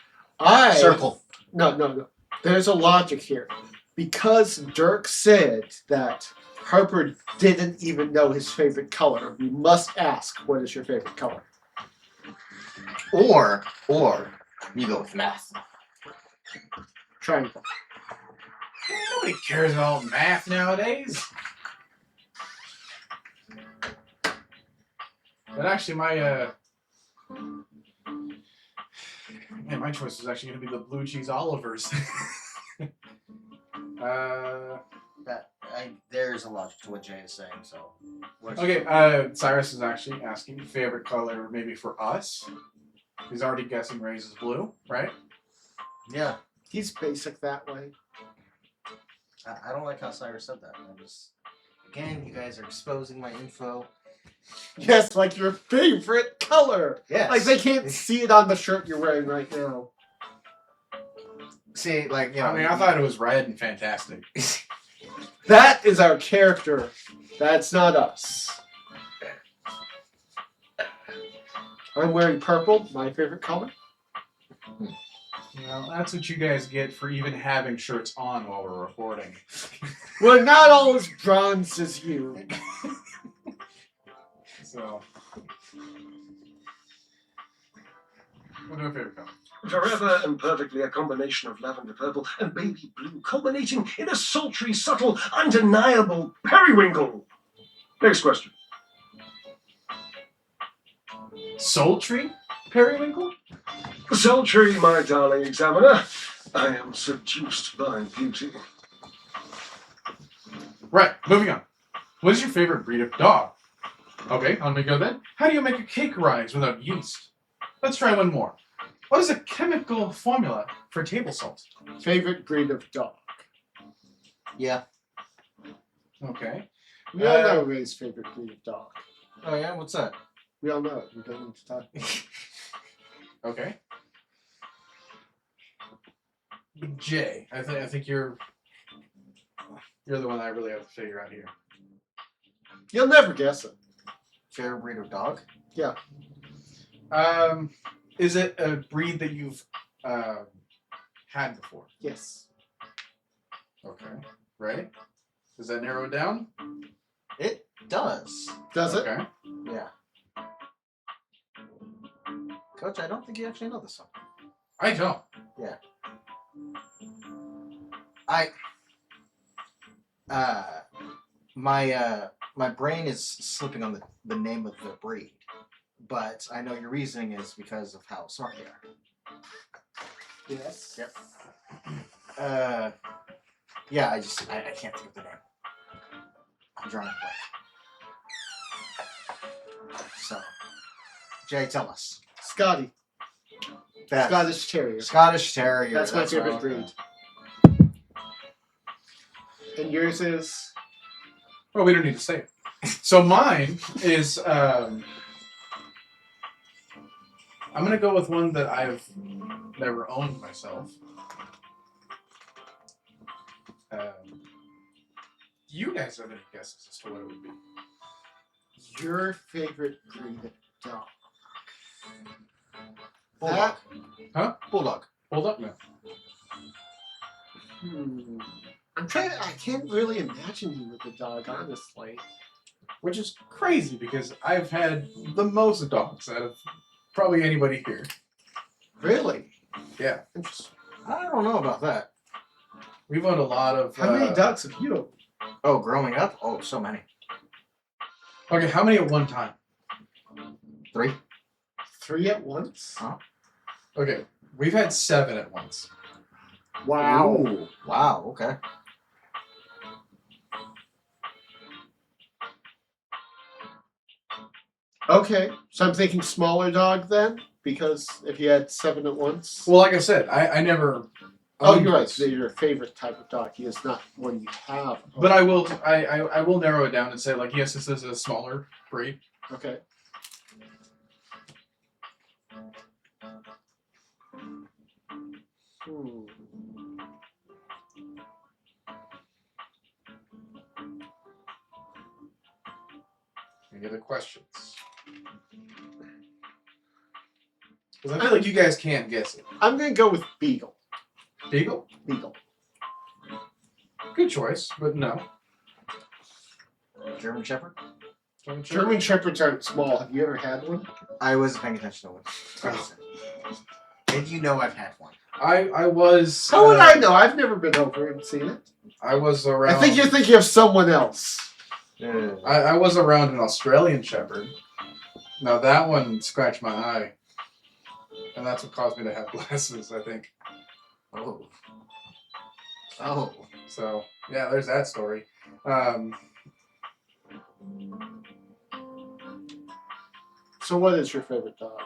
Circle. No. There's a logic here. Because Dirk said that Harper didn't even know his favorite color, we must ask, what is your favorite color? Or you go with math. Triangle. Nobody cares about math nowadays. But actually, my choice is actually going to be the blue cheese Olivers. There's a logic to what Jay is saying. So. Okay. Cyrus is actually asking favorite color, maybe for us. He's already guessing Ray's is blue, right? Yeah. He's basic that way. I don't like how Cyrus said that. Again, you guys are exposing my info. Yes, like your favorite color. Yes. Like they can't see it on the shirt you're wearing right now. See, like, you know. I mean, I thought it was red and fantastic. That is our character. That's not us. I'm wearing purple, my favorite color. You know, that's what you guys get for even having shirts on while we're recording. We're not all as bronzed as you. So, what's your favorite color? Forever and perfectly a combination of lavender purple and baby blue, culminating in a sultry, subtle, undeniable periwinkle. Next question. Sultry periwinkle? Sultry, my darling examiner. I am seduced by beauty. Right, moving on. What is your favorite breed of dog? Okay, let me go then. How do you make a cake rise without yeast? Let's try one more. What is a chemical formula for table salt? Favorite breed of dog. Yeah. Okay. We all know Ray's favorite breed of dog. Oh yeah. What's that? We all know it. We don't need to talk. Okay. Jay, I think you're the one I really have to figure out here. You'll never guess it. Favorite breed of dog? Yeah. Is it a breed that you've had before? Yes. Okay. Right? Does that narrow it down? It does. Does it? Okay. Yeah. Coach, I don't think you actually know this one. I don't. Yeah. My brain is slipping on the name of the breed, but I know your reasoning is because of how smart they are. Yes. Yep. Yeah, I can't think of the name. I'm drawing a blank. So, Jay, tell us. Scotty. That Scottish Terrier. Scottish Terrier. That's my favorite right. breed. And yours is? Well, we don't need to say it. So mine is I'm gonna go with one that I've never owned myself. You guys have any guesses as to what it would be? Your favorite breed of dog? Bulldog. Huh? Bulldog. Hold up now. I'm trying to. I can't really imagine you with a dog, honestly. Which is crazy because I've had the most dogs out of probably anybody here. Really? Yeah. Interesting. I don't know about that. We've owned a lot of. How many dogs have you owned? Oh, growing up? Oh, so many. Okay, how many at one time? 3. 3 at once? Okay, we've had 7 at once. Wow. Ooh, wow, okay. Okay, so I'm thinking smaller dog then, because if you had 7 at once. Well, like I said, I never. Oh, owned you're right. this. So your favorite type of dog. He is not one you have. But I will narrow it down and say like yes, this is a smaller breed. Okay. Any other questions? Because I feel like you guys can't guess it. I'm gonna go with Beagle. Beagle? Beagle. Good choice, but no. German Shepherd? German Shepherds aren't small. Have you ever had one? I wasn't paying attention to one. Oh. And you know I've had one. I was. How would I know? I've never been over and seen it. I was around. I think you're thinking of someone else. I was around an Australian Shepherd. Now that one scratched my eye, and that's what caused me to have glasses. I think. Oh. Oh. So yeah, there's that story. So what is your favorite dog?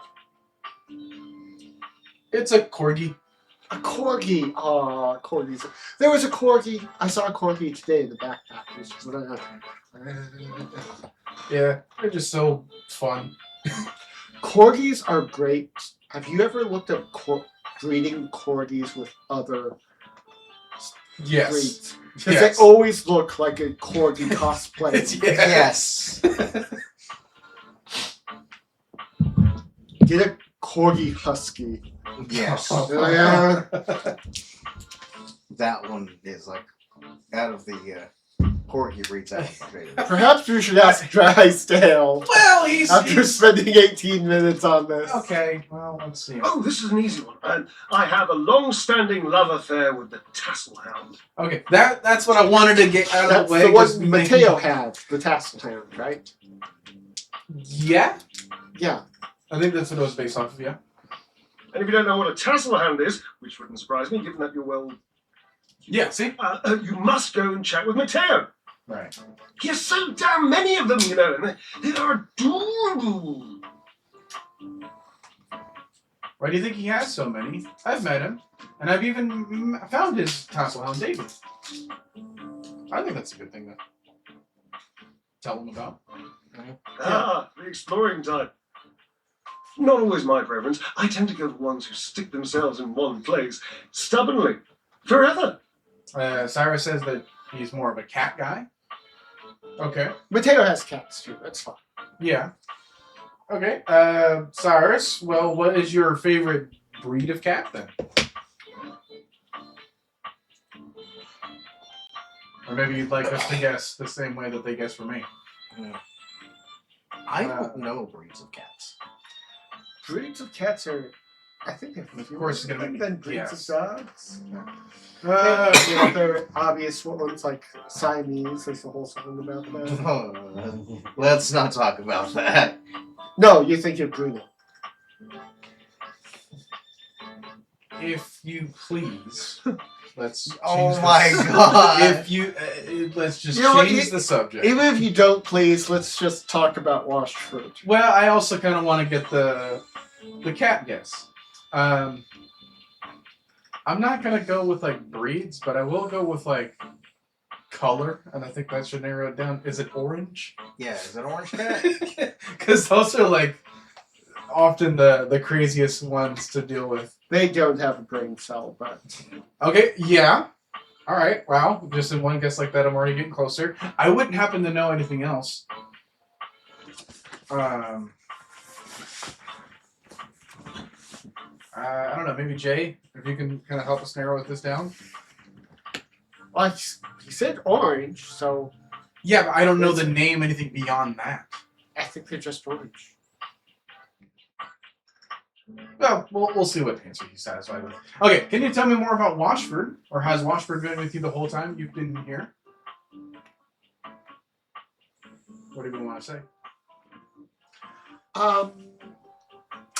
It's a corgi. A corgi. Aw, corgis. There was a corgi. I saw a corgi today in the backpack. It was just Yeah, they're just so fun. Corgis are great. Have you ever looked at breeding corgis with other Yes. breeds? Because Yes. they always look like a corgi cosplay. Yes. Get a corgi husky. Yes. Yeah. That one is like out of the corgi breeds. Out of my favorite. Perhaps we should ask Drysdale Well, he's after spending 18 minutes on this. okay. Well, let's see. Oh, this is an easy one. And I have a long-standing love affair with the tassel hound. Okay, that's what I wanted to get out of That's the way. the 'cause one Mateo had, the tassel hound, right? Yeah, Yeah. I think that's what it was based off of. Yeah. And if you don't know what a tassel hound is, which wouldn't surprise me, given that you're well, Yeah. See. you must go and chat with Mateo. Right. He has so damn many of them, you know, and they are adorable. Why do you think he has so many? I've met him, and I've even found his tassel hound, David. I think that's a good thing to tell him about. Ah, the exploring type. Not always my preference. I tend to go for ones who stick themselves in one place stubbornly, forever. Cyrus says that he's more of a cat guy. Okay. Mateo has cats too. That's fine. Yeah. Okay. Cyrus, well, what is your favorite breed of cat then? Or maybe you'd like us to guess the same way that they guess for me. I don't know breeds of cats. Breeds of cats are, I think, they're Of course, it's gonna fewer make than me breeds guess. of dogs. Uh, You know, they're obvious ones like Siamese. There's the whole song about that. Let's not talk about that. No, you think you're Bruno. if you please, let's. Change Oh the my s- god. If you, let's just You know what, change the subject. Even if you don't please, let's just talk about washed fruit. Well, I also kind of want to get the cat guess. I'm not gonna go with like breeds, but I will go with like color, and I think that should narrow it down. Is it orange? Yeah, is it orange cat? Because those are like often the craziest ones to deal with. They don't have a brain cell, but Okay, yeah. All right. Wow. Just in one guess like that, I'm already getting closer. I wouldn't happen to know anything else. I don't know. Maybe Jay, if you can kind of help us narrow this down. well, he said orange, so Yeah, but I don't know the name. Anything beyond that? I think they're just orange. Well, we'll see what answer he's satisfied with. Okay, can you tell me more about Washford? Or has Washford been with you the whole time you've been here? What do you want to say?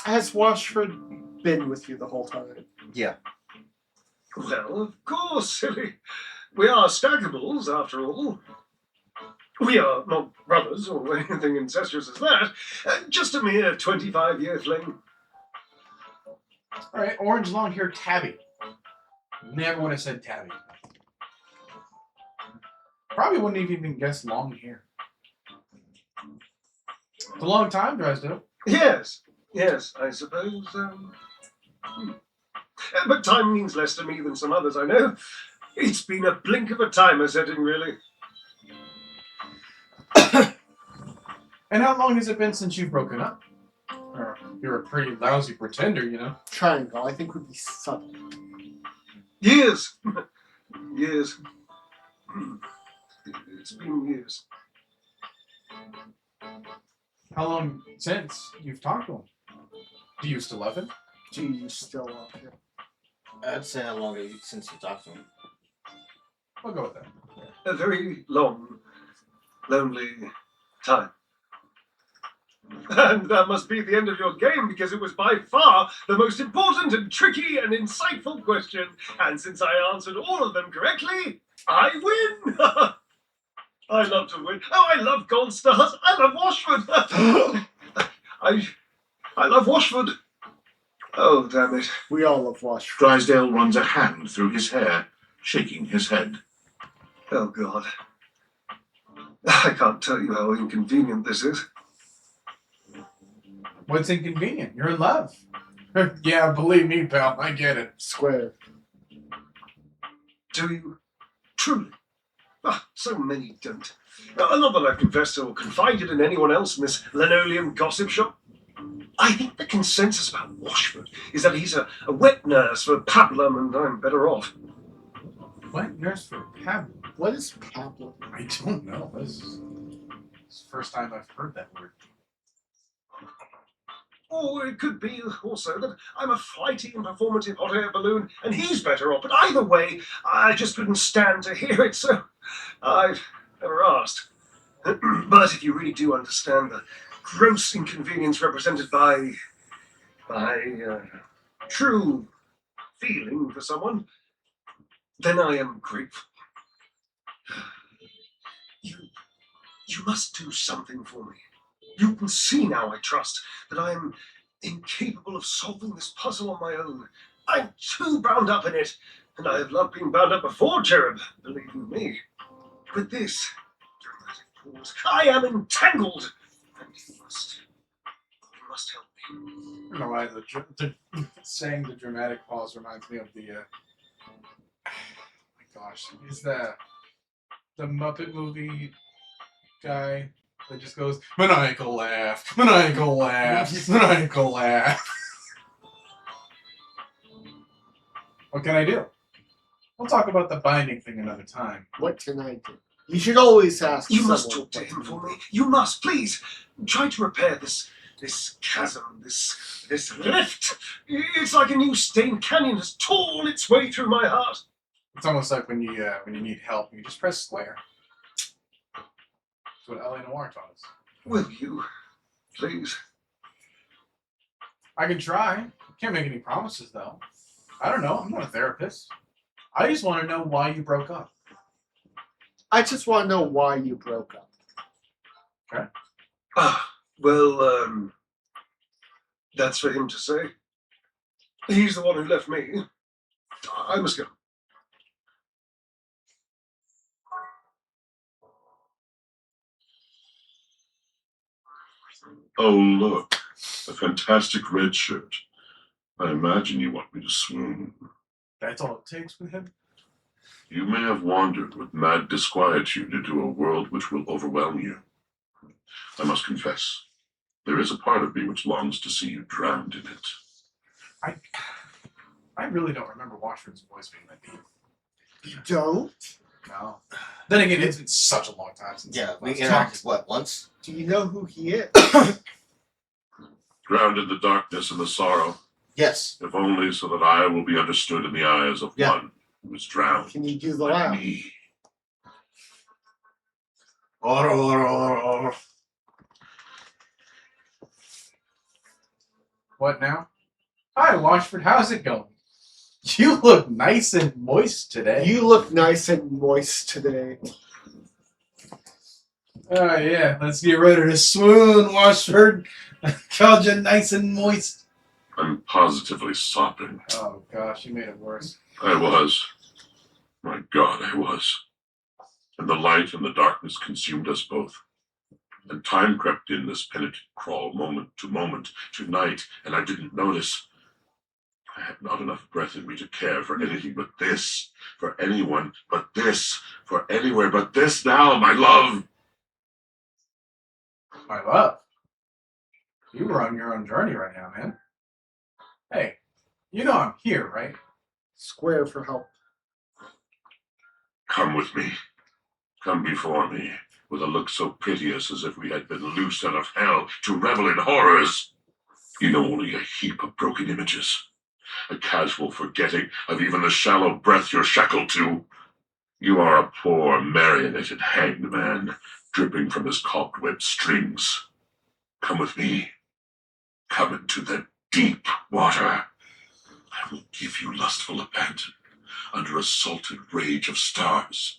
Has Washford been with you the whole time? Yeah. Well, of course, silly. We are staggables, after all. We are not brothers or anything incestuous as that. Just a mere 25-year fling. All right, orange long hair tabby. Never would have said tabby. Probably wouldn't have even guessed long hair. It's a long time, Dresdo. Yes, I suppose. But time means less to me than some others I know. It's been a blink of a timer setting, really. And how long has it been since you've broken up? Or you're a pretty lousy pretender, you know? Triangle, I think, would be subtle. Years. Years. It's been years. How long since you've talked to him? Do you still love him? Do you still love him? I'd say how long since you talked to him. I'll go with that. A very long, lonely time. And that must be the end of your game, because it was by far the most important and tricky and insightful question. And since I answered all of them correctly, I win! I love to win. Oh, I love gold stars. I love Washford. I love Washford. Oh, damn it. We all love Washford. Drysdale runs a hand through his hair, shaking his head. Oh, God. I can't tell you how inconvenient this is. What's inconvenient? You're in love. Yeah, believe me, pal. I get it. Square. Do you? Truly? Ah, so many don't. Not that I've confessed or confided in anyone else in this linoleum gossip shop. I think the consensus about Washford is that he's a wet nurse for pablum, and I'm better off. What? Nurse for Pablo? What is pablum? I don't know. This is the first time I've heard that word. Or it could be also that I'm a flighty and performative hot air balloon, and he's better off. But either way, I just couldn't stand to hear it, so I've never asked. But if you really do understand the gross inconvenience represented by true feeling for someone, then I am grateful. You must do something for me. You can see now, I trust, that I am incapable of solving this puzzle on my own. I'm too bound up in it, and I have loved being bound up before, Cherub, believe you me. With this dramatic pause, I am entangled, and you must help me. I don't know why saying the dramatic pause reminds me of the. Oh my gosh, is the Muppet movie guy that just goes maniacal laugh, maniacal laugh, maniacal laugh. What can I do? We'll talk about the binding thing another time. What can I do? You should always ask You must someone talk to what him to for do. me. You must, please. Try to repair this chasm, this rift. It's like a new stained canyon has torn its way through my heart. It's almost like when you need help, you just press square. That's what L.A. Noir taught us. Will you, please? I can try. Can't make any promises though. I don't know. I'm not a therapist. I just want to know why you broke up. I just want to know why you broke up. Well, that's for him to say. He's the one who left me. I must go. Oh, look. A fantastic red shirt. I imagine you want me to swoon. That's all it takes with him. You may have wandered with mad disquietude into a world which will overwhelm you. I must confess, there is a part of me which longs to see you drowned in it. I really don't remember Washford's voice being that deep. You don't? No. Then again, it's been such a long time since. Yeah, we last interacted, what, once? Do you know who he is? Drowned in the darkness and the sorrow, Yes. if only so that I will be understood in the eyes of Yeah. one who is drowned Can you do the like laugh? me. What now? Hi, Washford. How's it going? You look nice and moist today. You look nice and moist today. Oh, yeah. Let's get ready to swoon, Washford. Called you nice and moist. I'm positively sopping. Oh, gosh. You made it worse. I was. My God, I was. And the light and the darkness consumed us both. And time crept in this penitent crawl moment, to night, and I didn't notice. I had not enough breath in me to care for anything but this, for anyone but this, for anywhere but this now, my love. My love. You were on your own journey right now, man. Hey, you know I'm here, right? Square for help. Come with me. Come before me, with a look so piteous as if we had been loosed out of hell to revel in horrors. You know only a heap of broken images, a casual forgetting of even the shallow breath you're shackled to. You are a poor, marionetted hanged man, dripping from his cobweb strings. Come with me. Come into the deep water. I will give you lustful abandon under a salted rage of stars.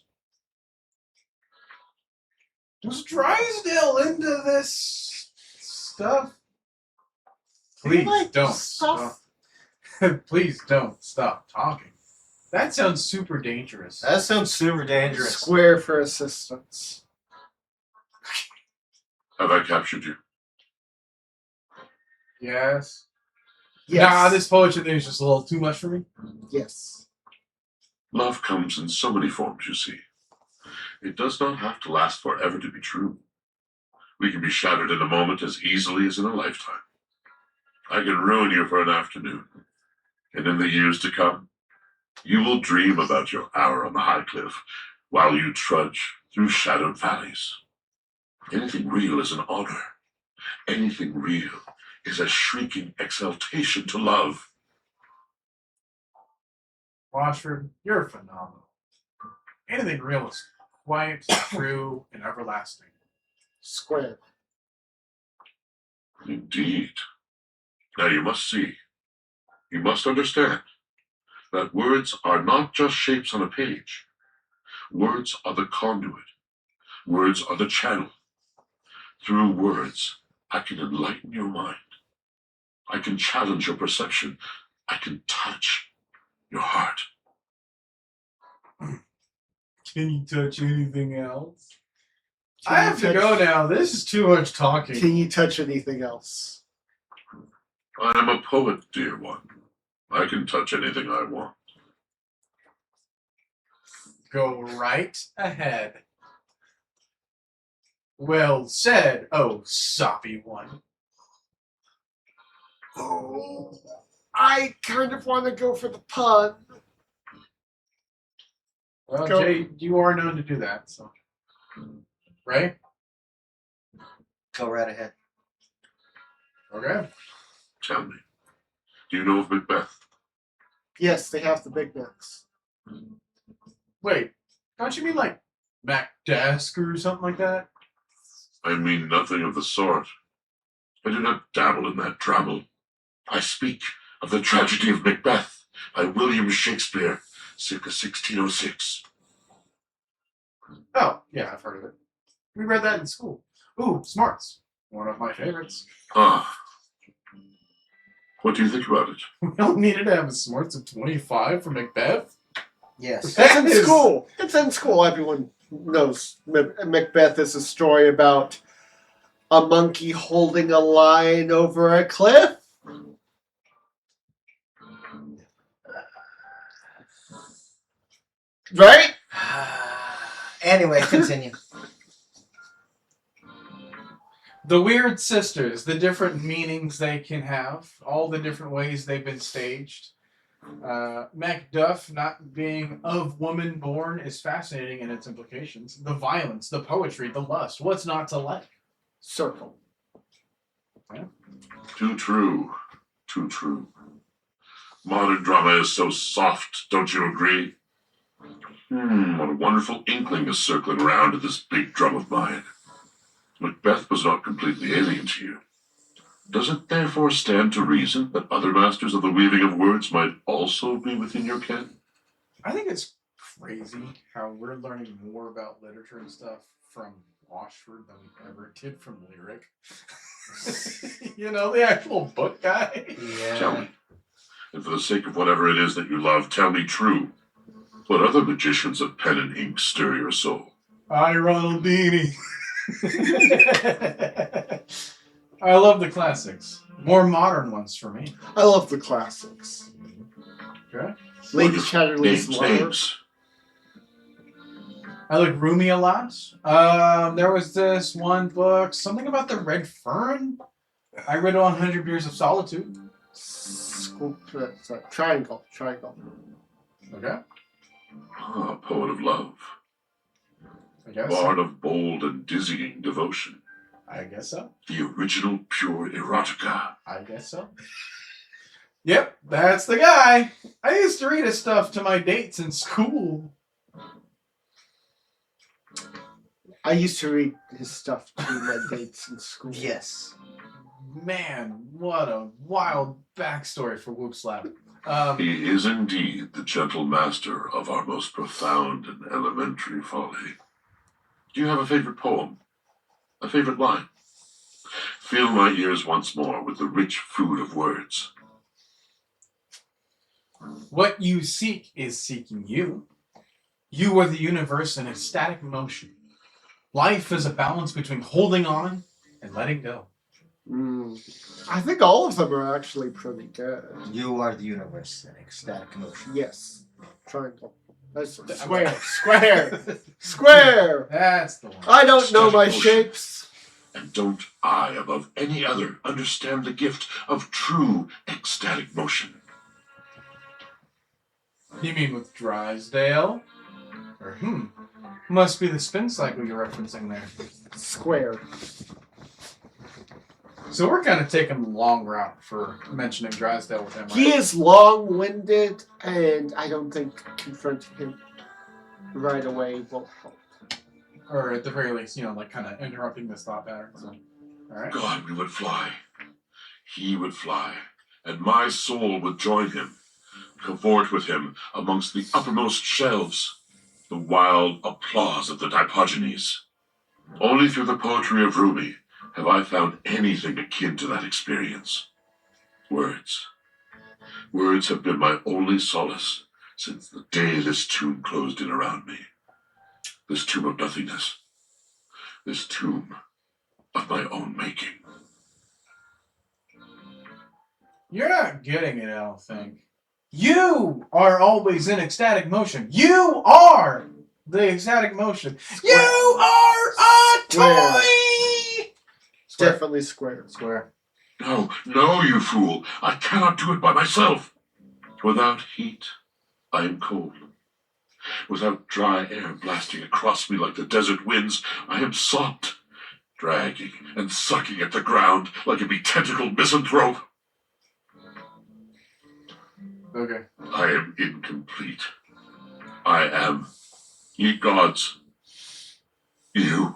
Was Drysdale into this stuff? Do you Please like don't stuff? stop. Please don't stop talking. That sounds super dangerous. That sounds super dangerous. Square for assistance. Have I captured you? Yes. Yes. Nah, this poetry thing is just a little too much for me. Yes. Love comes in so many forms, you see. It does not have to last forever to be true. We can be shattered in a moment as easily as in a lifetime. I can ruin you for an afternoon. And in the years to come, you will dream about your hour on the high cliff while you trudge through shadowed valleys. Anything real is an honor. Anything real is a shrieking exaltation to love. Washford, you're phenomenal. Anything real is quiet, true, and everlasting. Square. Indeed. Now you must see, you must understand, that words are not just shapes on a page. Words are the conduit. Words are the channel. Through words, I can enlighten your mind. I can challenge your perception. I can touch your heart. Can you touch anything else? Can I you have to touch- go now. This is too much talking. Can you touch anything else? I am a poet, dear one. I can touch anything I want. Go right ahead. Well said, oh soppy one. Oh, I kind of want to go for the pun. Well, Go. Jay, you are known to do that, so. Right? Go right ahead. Okay. Tell me, do you know of Macbeth? Yes, they have the big necks. Wait, don't you mean like Mac Desk or something like that? I mean nothing of the sort. I do not dabble in that trammel. I speak of the tragedy of Macbeth by William Shakespeare, circa 1606. Oh, yeah, I've heard of it. We read that in school. Ooh, Smarts. One of my favorites. Ah. What do you think about it? We don't needed to have a Smarts of 25 for Macbeth. Yes. It's That in is- school. It's in school. Everyone knows Macbeth is a story about A monkey holding a lion over a cliff? Right? Anyway, continue. The Weird Sisters, the different meanings they can have, all the different ways they've been staged. Macduff not being of woman born is fascinating in its implications. The violence, the poetry, the lust. What's not to like? Circle. Too true. Too true. Modern drama is so soft, don't you agree? What a wonderful inkling is circling around in this big drum of mine. Macbeth was not completely alien to you. Does it therefore stand to reason that other masters of the weaving of words might also be within your ken? I think it's crazy how we're learning more about literature and stuff from Washford than we ever did from Lyric. You know, the actual book guy. Tell me, and for the sake of whatever it is that you love, tell me true. What other magicians of pen and ink stir your soul? I, Ronald Dini. I love the classics. More modern ones for me. I love the classics. Okay. Lady Chatterley's Lover. Names. I like Rumi a lot. There was this one book, something about the Red Fern. I read 100 Years of Solitude. Triangle. Okay. Ah, poet of love. I guess. Bard of bold and dizzying devotion. I guess so. The original pure erotica. I guess so. Yep, that's the guy. I used to read his stuff to my dates in school. I used to read his stuff to my dates in school. Yes. Man, what a wild backstory for Whoop Slap. He is indeed the gentle master of our most profound and elementary folly. Do you have a favorite poem? A favorite line? Fill my ears once more with the rich food of words. What you seek is seeking you. You are the universe in ecstatic motion. Life is a balance between holding on and letting go. I think all of them are actually pretty good. You are the universe in ecstatic motion. Yes. Triangle. That's Square. That's the one. I don't know my Ecstatic motion. shapes. And don't I, above any other, understand the gift of true ecstatic motion? You mean with Drysdale? Or must be the spin cycle you're referencing there. Square. So we're kind of taking the long route for mentioning Drysdale with him, right? He is long-winded, and I don't think confronting him right away will help. Or at the very least, like kind of interrupting this thought pattern. So, all right. God, we would fly. He would fly, and my soul would join him, cavort with him amongst the uppermost shelves, the wild applause of the Dipogenes. Only through the poetry of Rumi have I found anything akin to that experience. Words. Words have been my only solace since the day this tomb closed in around me. This tomb of nothingness. This tomb of my own making. You're not getting it, I don't think. You are always in ecstatic motion. You are the ecstatic motion. Square. You are a Square. toy! Definitely square. Square. No, no, you fool. I cannot do it by myself. Without heat, I am cold. Without dry air blasting across me like the desert winds, I am soft, dragging and sucking at the ground like a betentacled misanthrope. Okay. I am incomplete. I am, ye gods, you.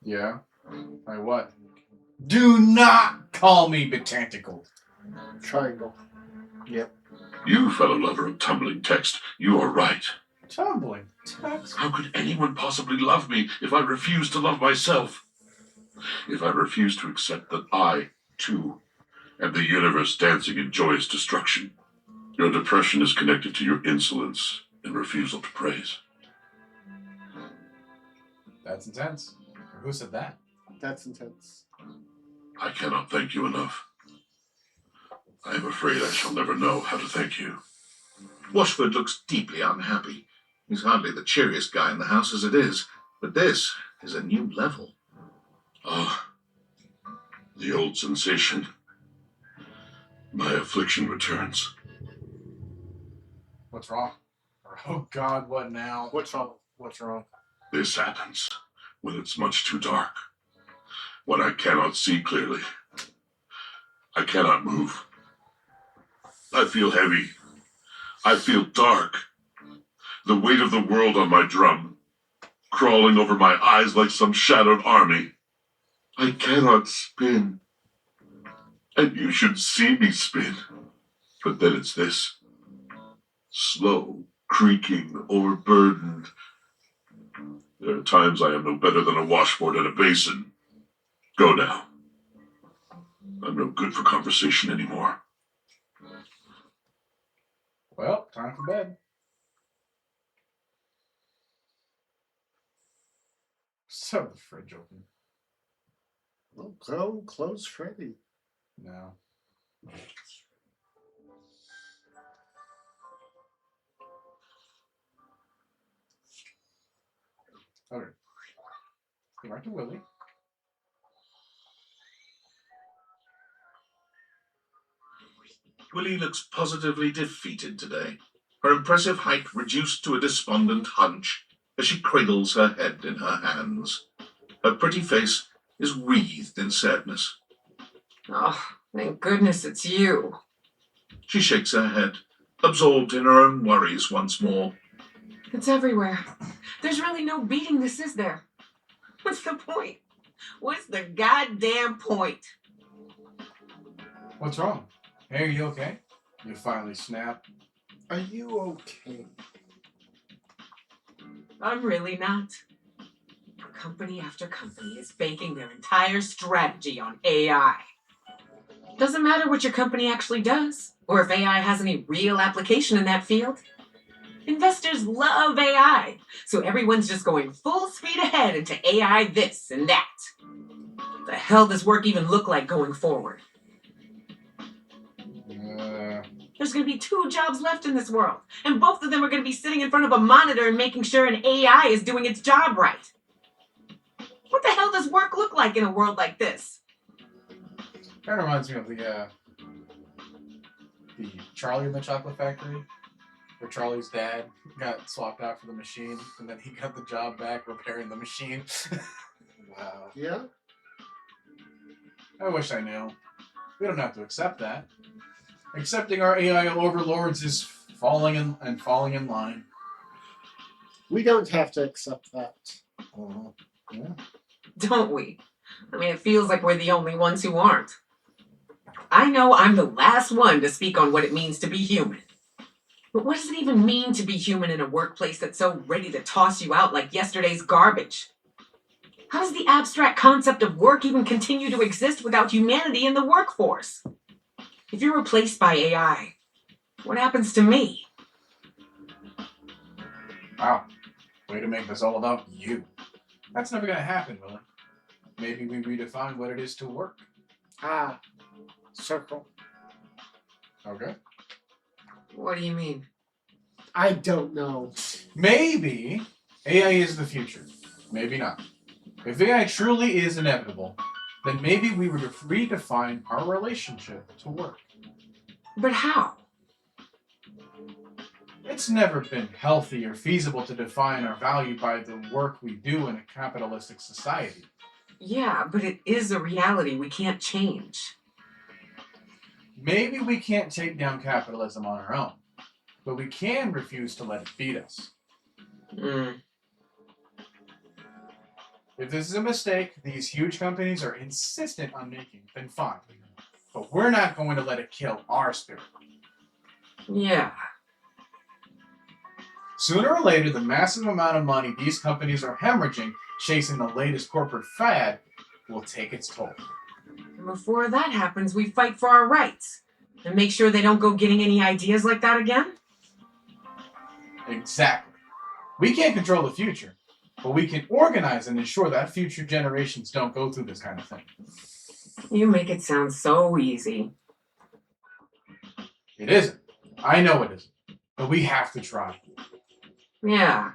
Yeah? By what? Do not call me botanical. Triangle. You, fellow lover of tumbling text, you are right. Tumbling text. How could anyone possibly love me if I refuse to love myself? If I refuse to accept that I, too, am the universe dancing in joyous destruction? Your depression is connected to your insolence and refusal to praise. That's intense. Who said that? That's intense. I cannot thank you enough. I am afraid I shall never know how to thank you. Washford looks deeply unhappy. He's hardly the cheeriest guy in the house as it is, but this is a new level. Ah, the old sensation. My affliction returns. What's wrong? Oh God, what now? What's wrong? What's wrong? This happens when it's much too dark. When I cannot see clearly. I cannot move. I feel heavy. I feel dark. The weight of the world on my drum, crawling over my eyes like some shadowed army. I cannot spin. And you should see me spin. But then it's this. Slow, creaking, overburdened. There are times I am no better than a washboard in a basin. Go now. I'm no good for conversation anymore. Well, time for bed. So the fridge open. Well, go close Freddy. No. Okay. Go right to Willie. Willie looks positively defeated today. Her impressive height reduced to a despondent hunch as she cradles her head in her hands. Her pretty face is wreathed in sadness. Oh, thank goodness it's you. She shakes her head, absorbed in her own worries once more. It's everywhere. There's really no beating this, is there? What's the point? What's the goddamn point? What's wrong? Hey, are you okay? You finally snapped. Are you okay? I'm really not. Company after company is banking their entire strategy on AI. Doesn't matter what your company actually does, or if AI has any real application in that field. Investors love AI, so everyone's just going full speed ahead into AI this and that. What the hell does work even look like going forward? There's going to be 2 jobs left in this world, and both of them are going to be sitting in front of a monitor and making sure an AI is doing its job right. What the hell does work look like in a world like this? Kind of reminds me of the Charlie in the Chocolate Factory, where Charlie's dad got swapped out for the machine, and then he got the job back repairing the machine. Wow. Yeah? I wish I knew. We don't have to accept that. Accepting our AI overlords is falling in line. We don't have to accept that. Yeah. Don't we? I mean, it feels like we're the only ones who aren't. I know I'm the last one to speak on what it means to be human. But what does it even mean to be human in a workplace that's so ready to toss you out like yesterday's garbage? How does the abstract concept of work even continue to exist without humanity in the workforce? If you're replaced by AI, what happens to me? Wow. Way to make this all about you. That's never gonna happen, Willie. Maybe we redefine what it is to work. Ah. Circle. Okay. What do you mean? I don't know. Maybe AI is the future. Maybe not. If AI truly is inevitable, then maybe we would redefine our relationship to work. But how? It's never been healthy or feasible to define our value by the work we do in a capitalistic society. Yeah, but it is a reality we can't change. Maybe we can't take down capitalism on our own, but we can refuse to let it beat us. If this is a mistake these huge companies are insistent on making, then fine. But we're not going to let it kill our spirit. Yeah. Sooner or later, the massive amount of money these companies are hemorrhaging chasing the latest corporate fad will take its toll. And before that happens, we fight for our rights and make sure they don't go getting any ideas like that again. Exactly. We can't control the future, but we can organize and ensure that future generations don't go through this kind of thing. You make it sound so easy. It isn't. I know it isn't. But we have to try. Yeah.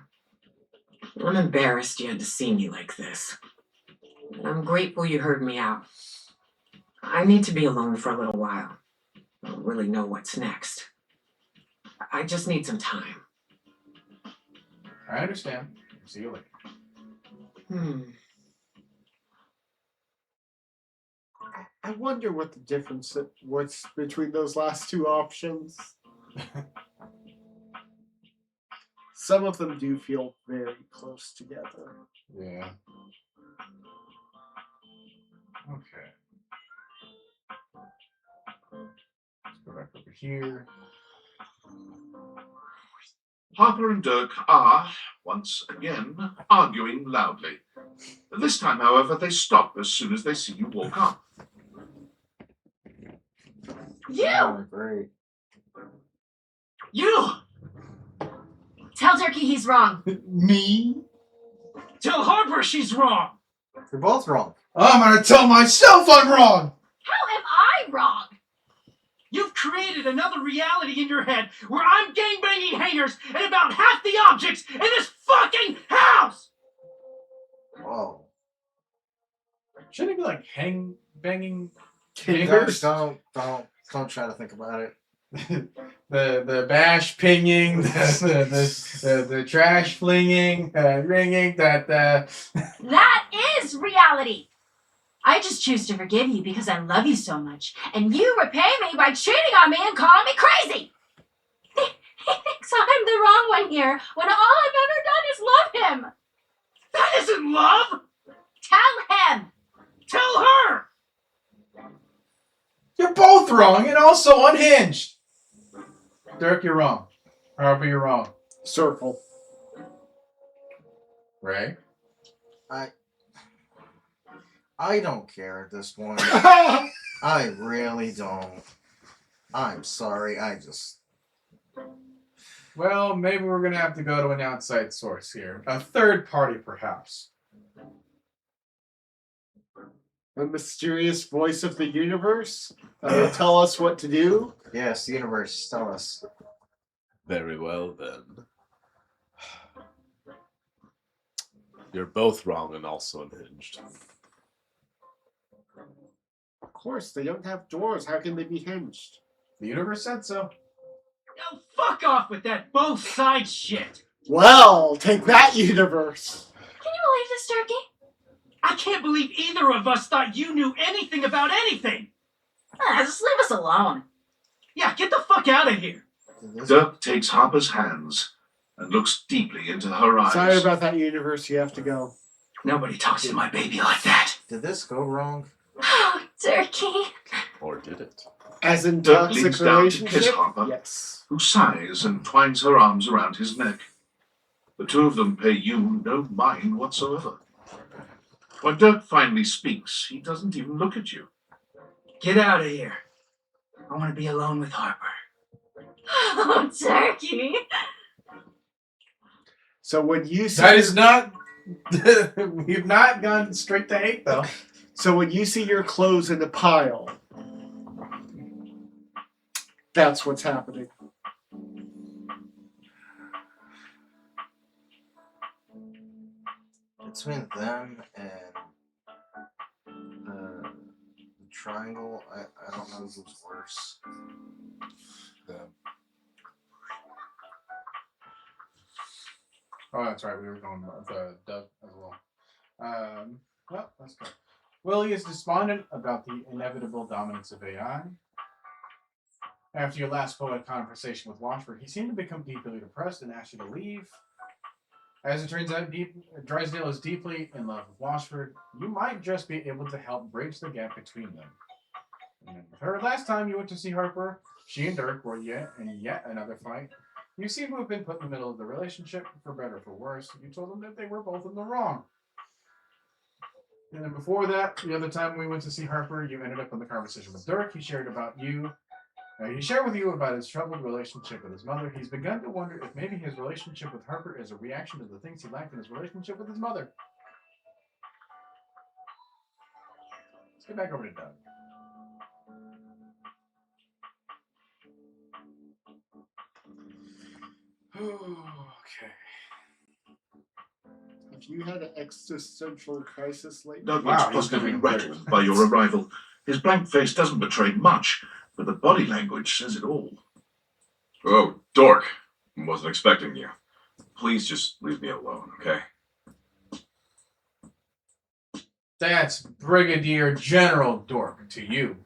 I'm embarrassed you had to see me like this. I'm grateful you heard me out. I need to be alone for a little while. I don't really know what's next. I just need some time. I understand. See you later. I wonder what the difference what's between those last two options. Some of them do feel very close together. Yeah. Okay. Let's go back over here. Harper and Dirk are, once again, arguing loudly. This time, however, they stop as soon as they see you walk up. You! Oh, great. You! Tell Turkey he's wrong. Me? Tell Harper she's wrong! You're both wrong. I'm gonna tell myself I'm wrong! How am I wrong? You've created another reality in your head where I'm gangbanging hangers and about half the objects in this fucking house! Whoa. Shouldn't it be like banging Hangers? Don't try to think about it. the bash pinging, the trash flinging, ringing, that That is reality. I just choose to forgive you because I love you so much, and you repay me by cheating on me and calling me crazy. He thinks I'm the wrong one here, when all I've ever done is love him. That isn't love! Tell him. Tell her! you're both wrong and also unhinged. Dirk, you're wrong. Harper, you're wrong. Circle. Ray? I don't care at this point. I I really don't. I'm sorry. Well, maybe we're gonna have to go to an outside source here. A third party, perhaps. The mysterious voice of the universe that will tell us what to do. Yes, the universe, tell us. Very well, then. You're both wrong and also unhinged. Of course, they don't have doors. How can they be hinged? The universe said so. Now fuck off with that both sides shit! Well, take that, universe. Can you believe this, Turkey? I can't believe either of us thought you knew anything about anything! Just leave us alone. Yeah, get the fuck out of here! Dirk takes Harper's hands and looks deeply into her eyes. Sorry about that, universe. You have to go. Nobody talks to my baby like that. Did this go wrong? Oh, Turkey. Or did it? As in Dirk toxic leans down to kiss relationship? Harper. Yes. Who sighs and twines her arms around his neck. The two of them pay you no mind whatsoever. When Dirk finally speaks, he doesn't even look at you. Get out of here. I want to be alone with Harper. Oh, Turkey. So when you see That is not. We've not gone straight to hate, though. So when you see your clothes in a pile, that's what's happening. Between them and the triangle, I don't know who's worse. Oh, that's right. We were going with Doug as well. Well, that's good. Willie is despondent about the inevitable dominance of AI. After your last poetic conversation with Washford, he seemed to become deeply depressed and asked you to leave. As it turns out, Drysdale is deeply in love with Washford. You might just be able to help bridge the gap between them. And with her last time you went to see Harper, she and Dirk were yet another fight. You seem to have been put in the middle of the relationship, for better or for worse. You told them that they were both in the wrong. And then before that, the other time we went to see Harper, you ended up in the conversation with Dirk. He shared about you He shared with you about his troubled relationship with his mother. He's begun to wonder if maybe his relationship with Harper is a reaction to the things he lacked in his relationship with his mother. Let's get back over to Doug. Okay. Have you had an existential crisis lately? Doug Wow, looks he's positively doing rattled great. by your arrival. His blank face doesn't betray much, but the body language says it all. Oh, dork. Wasn't expecting you. Please just leave me alone, okay? That's Brigadier General Dork to you.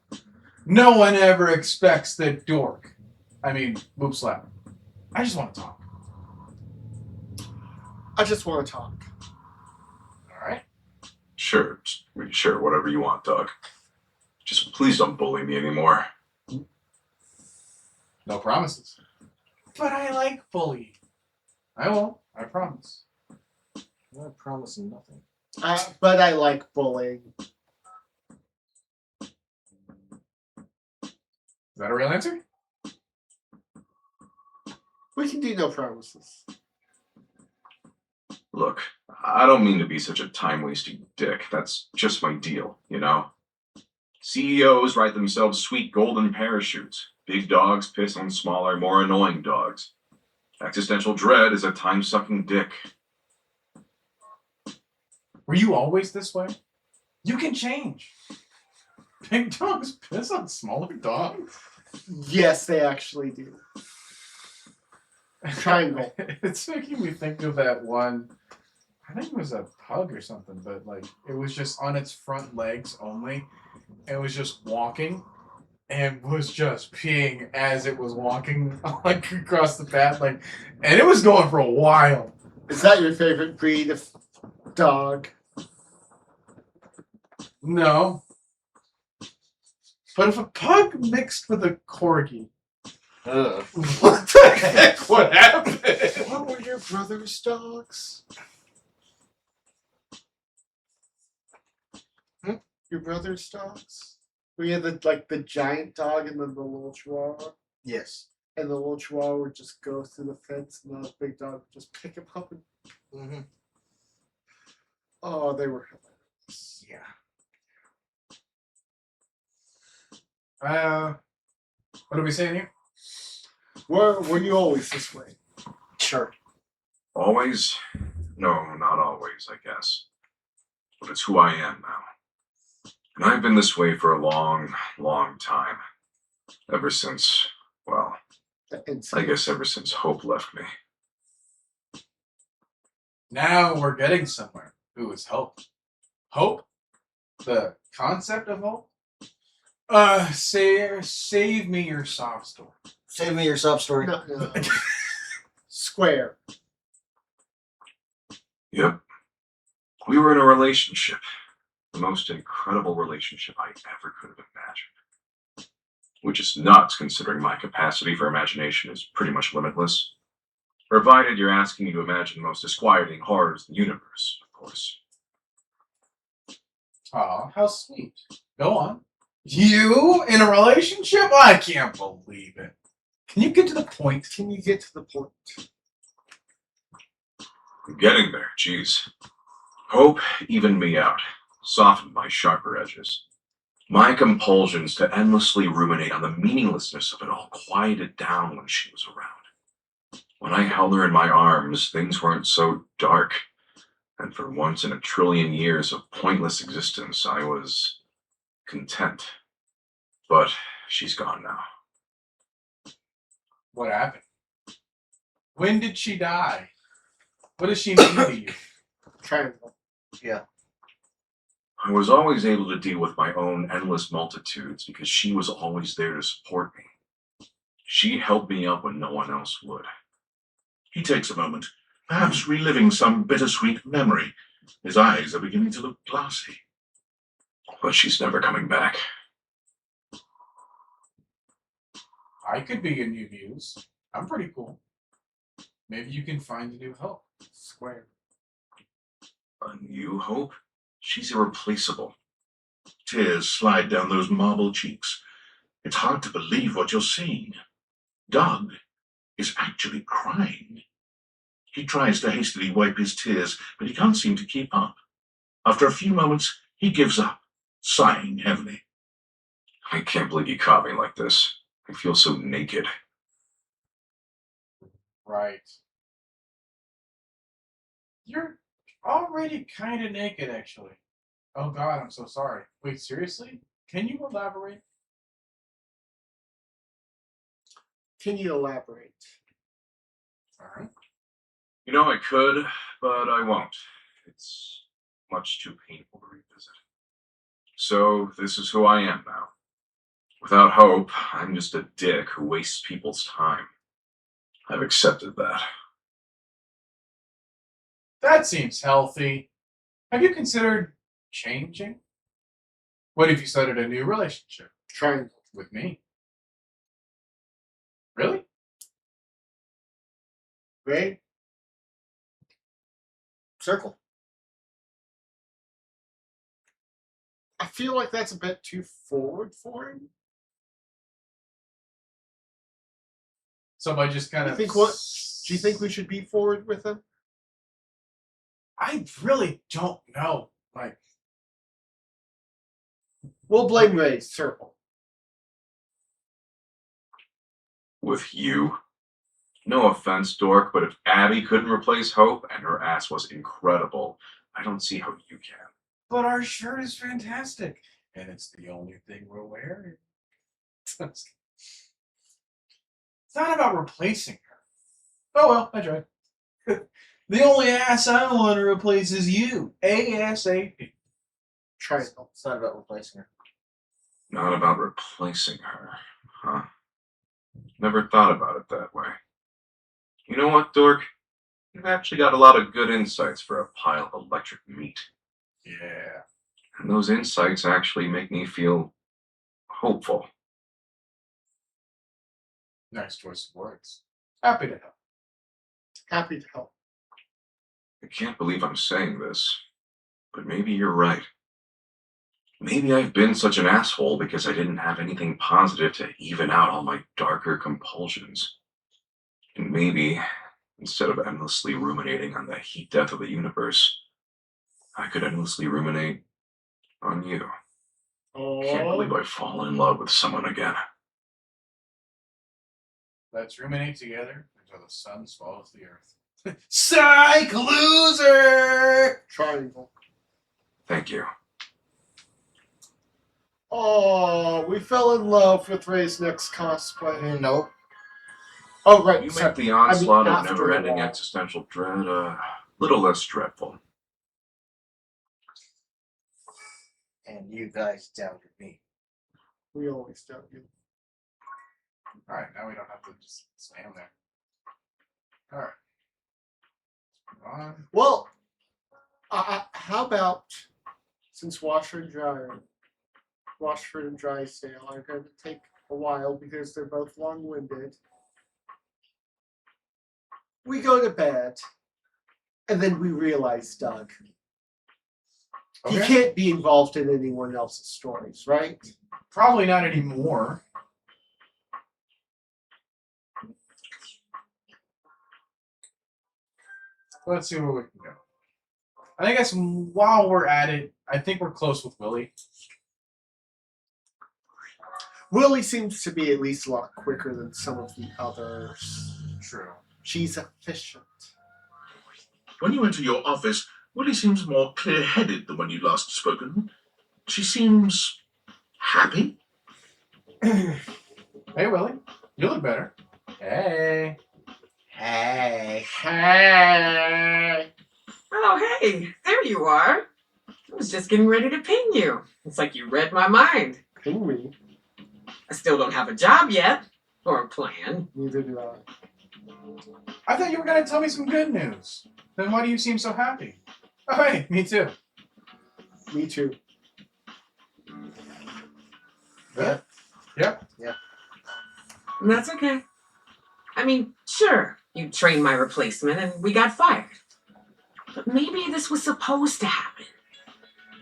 No one ever expects the dork. I mean, boop slap. I just want to talk. I just want to talk. All right? Sure, whatever you want, Doug. Just please don't bully me anymore. No promises. But I like bullying. I won't. I promise. I'm not promising nothing. But I like bullying. Is that a real answer? We can do no promises. Look, I don't mean to be such a time-wasting dick. That's just my deal, you know? CEOs write themselves sweet golden parachutes. Big dogs piss on smaller, more annoying dogs. Existential dread is a time-sucking dick. Were you always this way? You can change. Big dogs piss on smaller dogs? Yes, they actually do. Triangle. It's making me think of that one. I think it was a pug or something, but like it was just on its front legs only. And it was just walking and was just peeing as it was walking like across the path, like, and it was going for a while. Is that your favorite breed of dog? No. But if a pug mixed with a corgi, what the heck would happen? What were your brother's dogs? Your brother's dogs? We had the giant dog and then the little chihuahua. Yes. And the little chihuahua would just go through the fence and the big dog would just pick him up and Mm-hmm. oh, they were hilarious. Yeah. What are we saying here? Were you always this way? Sure. Always? No, not always, I guess. But it's who I am now. And I've been this way for a long, long time. Ever since, well, I guess ever since Hope left me. Now we're getting somewhere. Who is Hope? Hope? The concept of hope? Save me your sob story. Save me your sub story. No. Square. Yep. We were in a relationship. The most incredible relationship I ever could have imagined. Which is nuts, considering my capacity for imagination is pretty much limitless. Provided you're asking me to imagine the most disquieting horrors in the universe, of course. Aw, how sweet. Go on. You in a relationship? I can't believe it. Can you get to the point? Can you get to the point? I'm getting there, jeez. Hope evened me out, softened my sharper edges. My compulsions to endlessly ruminate on the meaninglessness of it all quieted down when she was around. When I held her in my arms, things weren't so dark, and for once in a trillion years of pointless existence, I was content. But she's gone now. What happened? When did she die? What does she mean to you? Triangle. Yeah. I was always able to deal with my own endless multitudes because she was always there to support me. She held me up when no one else would. He takes a moment, perhaps reliving some bittersweet memory. His eyes are beginning to look glassy. But she's never coming back. I could be your new muse. I'm pretty cool. Maybe you can find a new Hope. Square. A new Hope? She's irreplaceable. Tears slide down those marble cheeks. It's hard to believe what you're seeing. Doug is actually crying. He tries to hastily wipe his tears, but he can't seem to keep up. After a few moments, he gives up, sighing heavily. I can't believe you caught me like this. I feel so naked. Right. You're already kind of naked, actually. Oh God, I'm so sorry. Wait, seriously? Can you elaborate? Can you elaborate? All right. You know, I could, but I won't. It's much too painful to revisit. So, this is who I am now. Without hope, I'm just a dick who wastes people's time. I've accepted that. That seems healthy. Have you considered changing? What if you started a new relationship Triangle. with me? Really? Right? Circle. I feel like that's a bit too forward for him. So by just kind Do of. you think we should be forward with him? I really don't know. Like, We'll blame Ray. Circle. With you? No offense, Dork, but if Abby couldn't replace Hope and her ass was incredible, I don't see how you can. but our shirt is fantastic, and it's the only thing we're wearing. It's not about replacing her. Oh well, I tried. The only ass I want to replace is you, ASAP. Triangle. It's not about replacing her. Not about replacing her, huh? Never thought about it that way. You know what, Dork? You've actually got a lot of good insights for a pile of electric meat. Yeah. And those insights actually make me feel hopeful. Nice choice of words. Happy to help. Happy to help. I can't believe I'm saying this, but maybe you're right. Maybe I've been such an asshole because I didn't have anything positive to even out all my darker compulsions. And maybe, instead of endlessly ruminating on the heat death of the universe, I could endlessly ruminate on you. Can't believe I've fallen in love with someone again. Let's ruminate together until the sun swallows the earth. Psych loser! Triangle. Thank you. Oh, we fell in love with Ray's next cosplay. Nope. Oh, right. You sorry. make the onslaught of after never-ending all. existential dread a little less dreadful. And you guys doubted me. We always doubt you. Alright, now we don't have to just stand there. Alright. Let's move on. Well, how about since Washer and Dry sale are going to take a while because they're both long-winded. We go to bed, and then we realize, Doug, he Okay. can't be involved in anyone else's stories, right? Probably not anymore. Let's see where we can go. I guess while we're at it, I think we're close with Willie. Willie seems to be at least a lot quicker than some of the others. True. She's efficient. When you enter your office, Willie seems more clear-headed than when you last spoken. She seems happy. Hey, Willie. You look better. Hey. Hey. Hey. Oh, hey, there you are. I was just getting ready to ping you. It's like you read my mind. Ping me. I still don't have a job yet, or a plan. Neither do I. I thought you were going to tell me some good news. Then why do you seem so happy? Oh, hey, me too. Me too. Good? Yep. And that's okay. I mean, sure, you trained my replacement and we got fired. But maybe this was supposed to happen.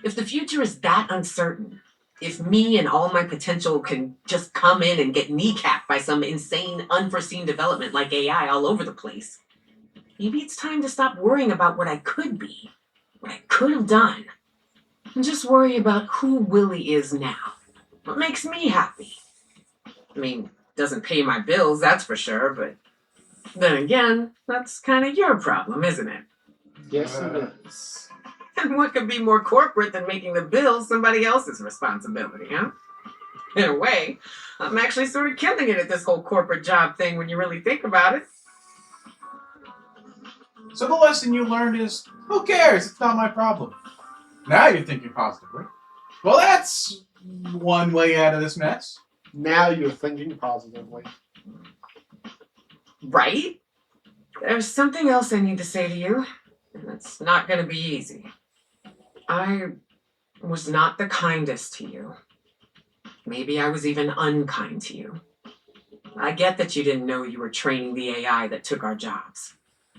If the future is that uncertain, If me and all my potential can just come in and get kneecapped by some insane, unforeseen development like AI all over the place, maybe it's time to stop worrying about what I could be, what I could have done, and just worry about who Willie is now. What makes me happy? I mean, doesn't pay my bills, that's for sure, but then again, that's kind of your problem, isn't it? Yes, it is. And what could be more corporate than making the bills somebody else's responsibility, huh? In a way, I'm actually sort of killing it at this whole corporate job thing when you really think about it. So the lesson you learned is, who cares? It's not my problem. Now you're thinking positively. Well, that's one way out of this mess. Now you're thinking positively. Right? There's something else I need to say to you, and it's not going to be easy. I was not the kindest to you. Maybe I was even unkind to you. I get that you didn't know you were training the AI that took our jobs.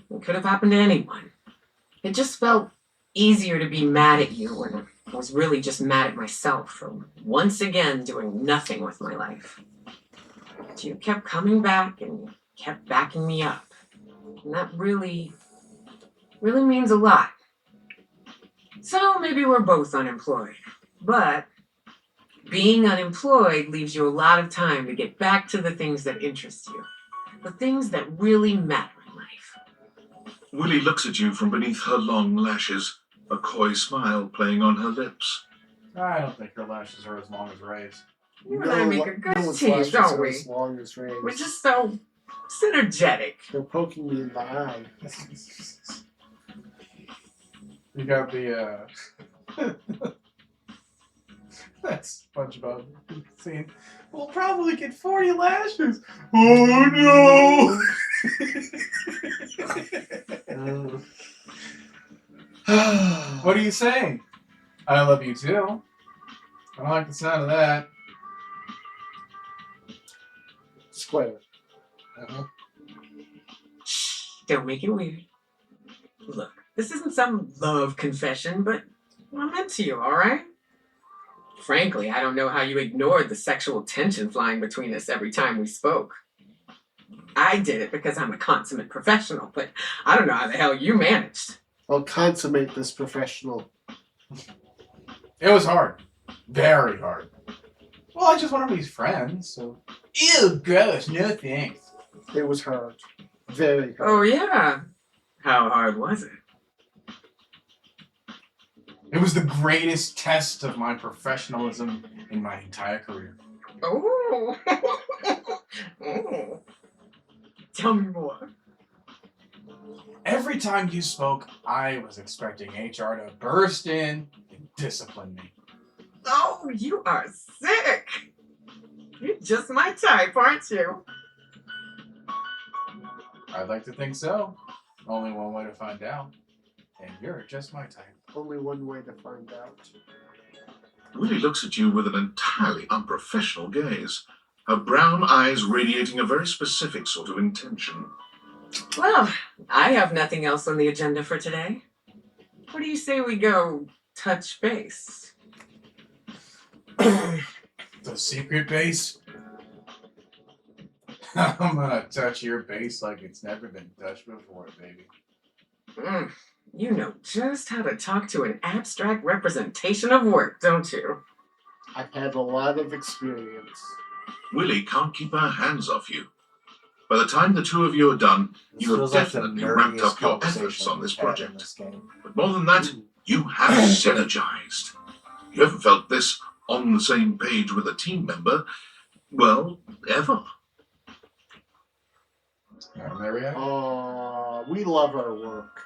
It could have happened to anyone. It just felt easier to be mad at you when I was really just mad at myself for once again doing nothing with my life. But you kept coming back and kept backing me up. And that really means a lot. So maybe we're both unemployed. But being unemployed leaves you a lot of time to get back to the things that interest you. The things that really matter in life. Willie looks at you from beneath her long lashes, a coy smile playing on her lips. I don't think her lashes are as long as Ray's. You and I make a good one's team, lashes don't are we? As long as Ray's. We're just so synergetic. They're poking me in the eye. You got the that's SpongeBob scene. We'll probably get 40 lashes. Oh no! What are you saying? I love you too. I don't like the sound of that. Square. Shh, don't make it weird. Look, this isn't some love confession, but I'm into you, alright? Frankly, I don't know how you ignored the sexual tension flying between us every time we spoke. I did it because I'm a consummate professional, but I don't know how the hell you managed. I'll consummate this professional. It was hard. Very hard. Well, I just want to be friends, so. Ew, gross. No thanks. It was hard. Very hard. Oh, yeah. How hard was it? It was the greatest test of my professionalism in my entire career. Oh. Oh. Tell me more. Every time you spoke, I was expecting HR to burst in and discipline me. Oh, you are sick. You're just my type, aren't you? I'd like to think so. Only one way to find out. And you're just my type. Only one way to find out. Willie looks at you with an entirely unprofessional gaze, her brown eyes radiating a very specific sort of intention. Well, I have nothing else on the agenda for today. What do you say we go touch base? The secret base? I'm gonna touch your base like it's never been touched before, baby. You know just how to talk to an abstract representation of work, don't you? I've had a lot of experience. Willie can't keep her hands off you. By the time the two of you are done, This you have feels like the definitely ramped nerdiest up your conversation efforts on this we've had in project. this game. But more than that, you have synergized. You haven't felt this on the same page with a team member, well, ever. There we are. We love our work.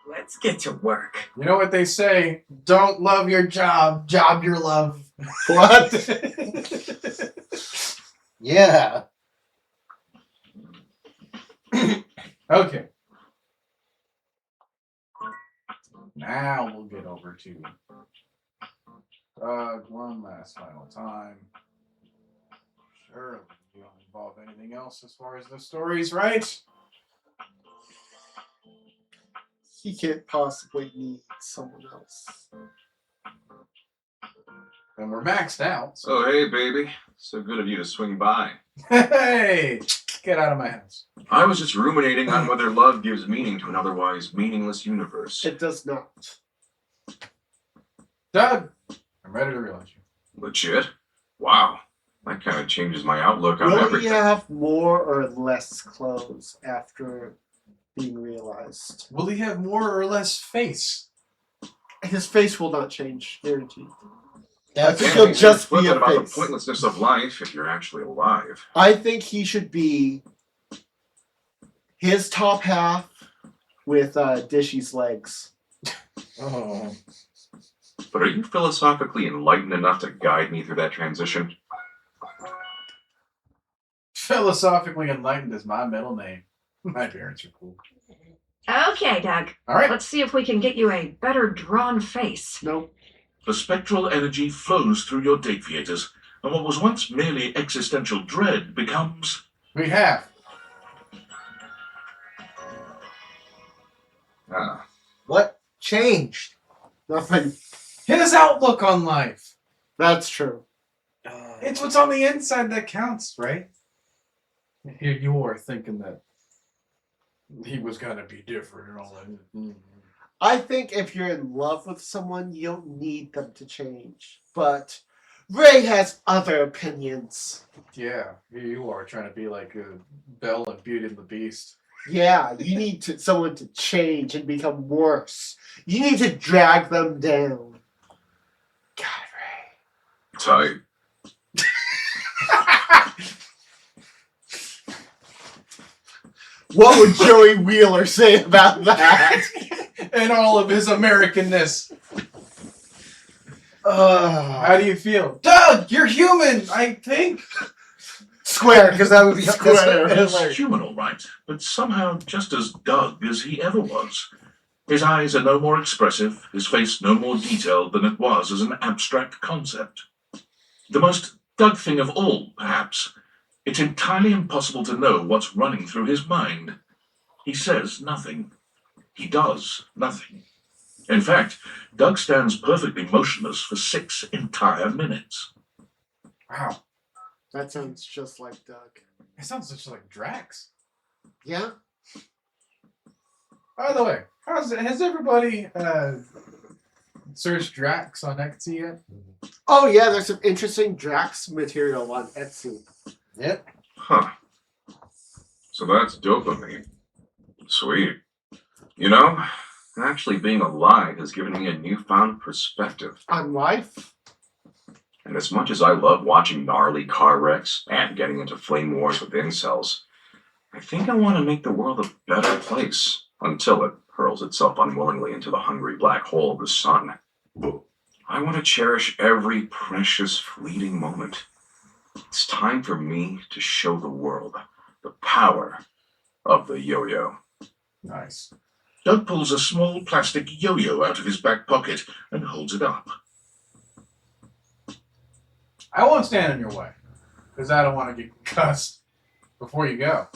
Let's get to work. You know what they say? Don't love your job, job your love. What? Yeah. Okay. Now we'll get over to one last final time. Surely you don't involve anything else as far as the stories, right? He can't possibly need someone else. And we're maxed out. So, hey, baby. So good of you to swing by. Hey! Get out of my house. I was just ruminating on whether love gives meaning to an otherwise meaningless universe. It does not. Doug! I'm ready to realize you. Legit? Wow. That kind of changes my outlook on Will he everything. have more or less clothes after being realized? Will he have more or less face? His face will not change, guaranteed. That's I think Yeah, he'll you're just be flippant a about face. the pointlessness of life if you're actually alive. I think he should be his top half with Dishy's legs. Oh. But are you philosophically enlightened enough to guide me through that transition? Philosophically enlightened is my middle name. My parents are cool. Okay, Doug. All right. Let's see if we can get you a better drawn face. Nope. The spectral energy flows through your deviators, and what was once merely existential dread becomes... We have. Ah, What changed? Nothing. His outlook on life. That's true. It's what's on the inside that counts, right? Here you are thinking that he was gonna be different and all that. I think if you're in love with someone, you don't need them to change. But Ray has other opinions. Yeah, here you are trying to be like Belle and Beauty and the Beast. Yeah, you need someone to change and become worse. You need to drag them down. God, Ray. tight. What would Joey Wheeler say about that? And all of his Americanness. How do you feel? Doug, you're human, I think. Square, because that would be Square. He's human, all right, but somehow just as Doug as he ever was. His eyes are no more expressive, his face no more detailed than it was as an abstract concept. The most Doug thing of all, perhaps, it's entirely impossible to know what's running through his mind. He says nothing. He does nothing. In fact, Doug stands perfectly motionless for 6 entire minutes. Wow, That sounds just like Doug. it sounds just like Drax. Yeah? By the way, has everybody searched Drax on Etsy yet? Oh, yeah, there's some interesting Drax material on Etsy. Yep. Huh. So that's dopamine. Sweet. You know, actually being alive has given me a newfound perspective. On life? And as much as I love watching gnarly car wrecks and getting into flame wars with incels, I think I want to make the world a better place until it hurls itself unwillingly into the hungry black hole of the sun. I want to cherish every precious fleeting moment. It's time for me to show the world the power of the yo-yo. Nice. Doug pulls a small plastic yo-yo out of his back pocket and holds it up. I won't stand in your way, because I don't want to get cussed before you go.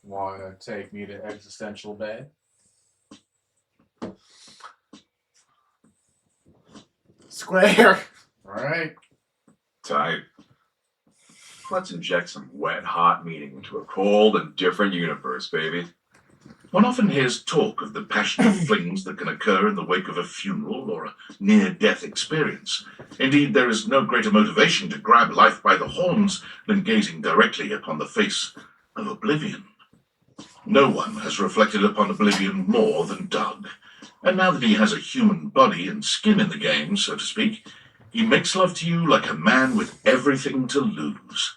Want to take me to existential bed? Square. All right. Tight. Let's inject some wet, hot meaning into a cold and different universe, baby. One often hears talk of the passionate flings that can occur in the wake of a funeral or a near-death experience. Indeed, there is no greater motivation to grab life by the horns than gazing directly upon the face of oblivion. No one has reflected upon oblivion more than Doug. And now that he has a human body and skin in the game, so to speak, he makes love to you like a man with everything to lose.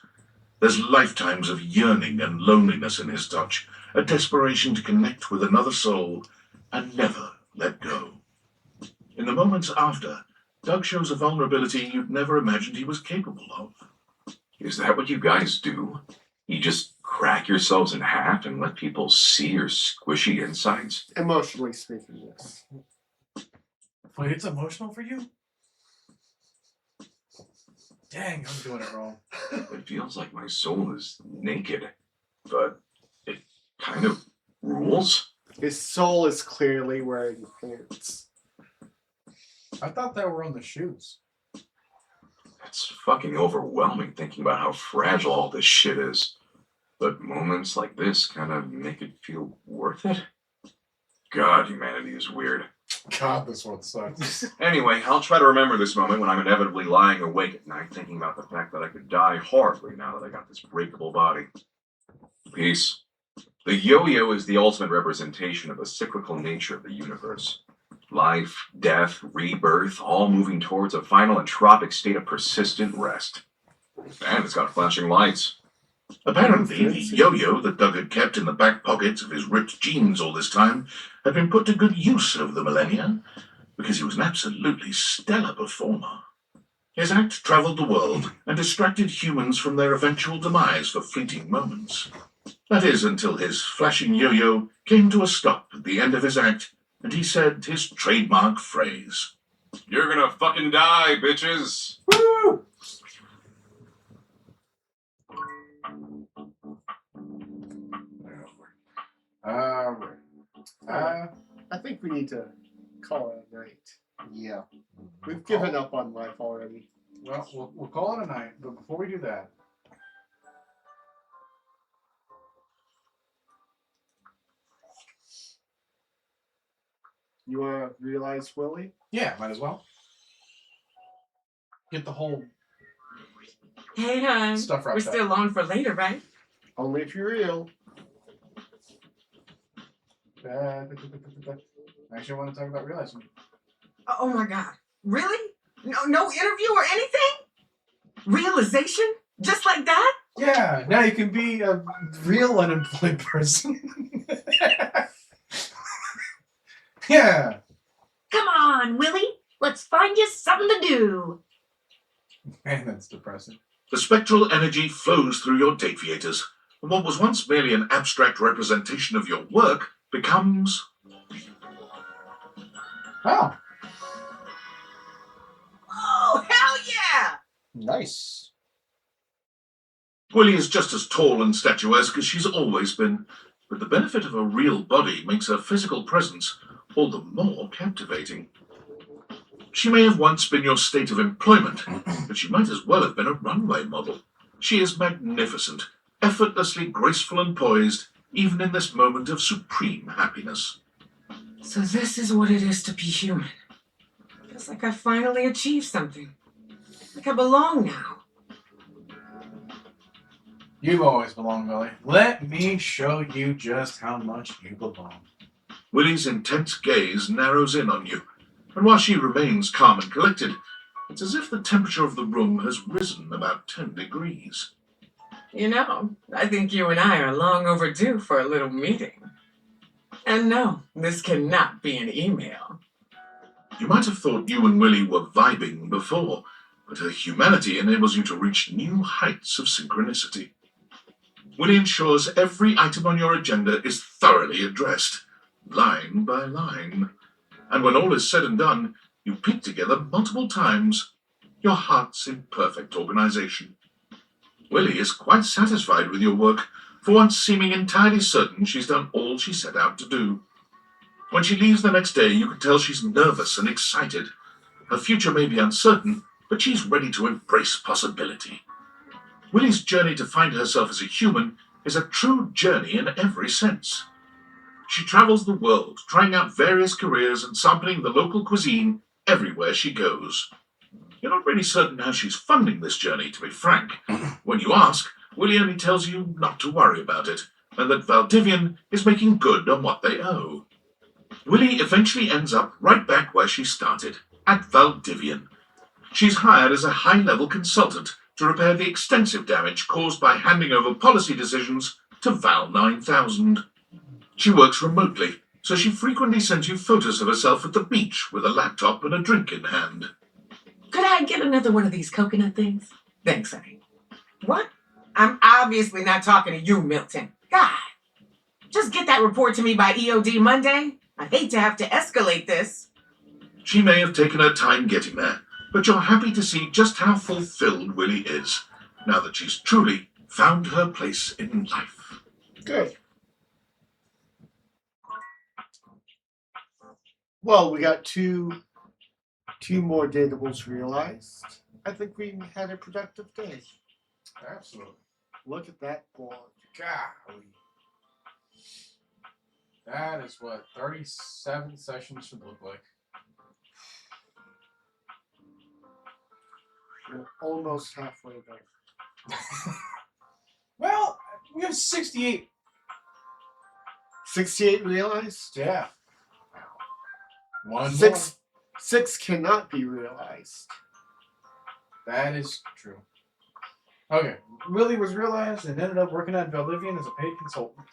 There's lifetimes of yearning and loneliness in his touch, a desperation to connect with another soul and never let go. In the moments after, Doug shows a vulnerability you'd never imagined he was capable of. Is that what you guys do? You just crack yourselves in half and let people see your squishy insides? Emotionally speaking, yes. Wait, it's emotional for you? Dang, I'm doing it wrong. It feels like my soul is naked, but it kind of rules. His soul is clearly wearing pants. I thought that were on the shoes. It's fucking overwhelming thinking about how fragile all this shit is. But moments like this kind of make it feel worth it. God, humanity is weird. God, this world sucks. Anyway, I'll try to remember this moment when I'm inevitably lying awake at night thinking about the fact that I could die horribly now that I got this breakable body. Peace. The yo-yo is the ultimate representation of the cyclical nature of the universe. Life, death, rebirth, all moving towards a final entropic state of persistent rest. And it's got flashing lights. Apparently, the yo-yo that Doug had kept in the back pockets of his ripped jeans all this time had been put to good use over the millennia, because he was an absolutely stellar performer. His act travelled the world and distracted humans from their eventual demise for fleeting moments. That is, until his flashing yo-yo came to a stop at the end of his act, and he said his trademark phrase. You're gonna fucking die, bitches! Woo! Alright. I think we need to call it a night. Yeah. We've given up on life already. Well, we'll call it a night, but before we do that, You want to realize Willie? yeah, might as well. Get the whole Hey, hon. stuff We're wrapped up. still on for later, right? Only if you're real. Actually, I want to talk about realizing. Oh my God. Really? No interview or anything? Realization? Just like that? Yeah, now you can be a real unemployed person. Yeah. Come on, Willie. Let's find you something to do. Man, that's depressing. The spectral energy flows through your date theaters, and what was once merely an abstract representation of your work becomes... Oh. Oh, hell yeah! Nice. Willie is just as tall and statuesque as she's always been, but the benefit of a real body makes her physical presence all the more captivating. She may have once been your state of employment, but she might as well have been a runway model. She is magnificent, effortlessly graceful and poised, even in this moment of supreme happiness. So this is what it is to be human. Feels like I finally achieved something. Like I belong now. You've always belonged, Willie. Let me show you just how much you belong. Willie's intense gaze narrows in on you, and while she remains calm and collected, it's as if the temperature of the room has risen about 10 degrees. You know, I think you and I are long overdue for a little meeting. And no, this cannot be an email. You might have thought you and Willie were vibing before, but her humanity enables you to reach new heights of synchronicity. Willie ensures every item on your agenda is thoroughly addressed, line by line. And when all is said and done, you peek together multiple times, your hearts in perfect organization. Willie is quite satisfied with your work, for once seeming entirely certain she's done all she set out to do. When she leaves the next day, you can tell she's nervous and excited. Her future may be uncertain, but she's ready to embrace possibility. Willie's journey to find herself as a human is a true journey in every sense. She travels the world, trying out various careers and sampling the local cuisine everywhere she goes. You're not really certain how she's funding this journey, to be frank. When you ask, Willie only tells you not to worry about it, and that Valdivian is making good on what they owe. Willie eventually ends up right back where she started, at Valdivian. She's hired as a high-level consultant to repair the extensive damage caused by handing over policy decisions to Val 9000. She works remotely, so she frequently sends you photos of herself at the beach with a laptop and a drink in hand. Could I get another one of these coconut things? Thanks, honey. What? I'm obviously not talking to you, Milton. God. Just get that report to me by EOD Monday. I hate to have to escalate this. She may have taken her time getting there, but you're happy to see just how fulfilled Willie is, now that she's truly found her place in life. Good. Well, we got two more datables realized. I think we had a productive day. Absolutely. Look at that board. Golly. That is what 37 sessions should look like. We're almost halfway there. Well, we have 68. 68 realized? Yeah. One Six cannot be realized. more. That is true. Okay. Willie was realized and ended up working at Valdivian as a paid consultant.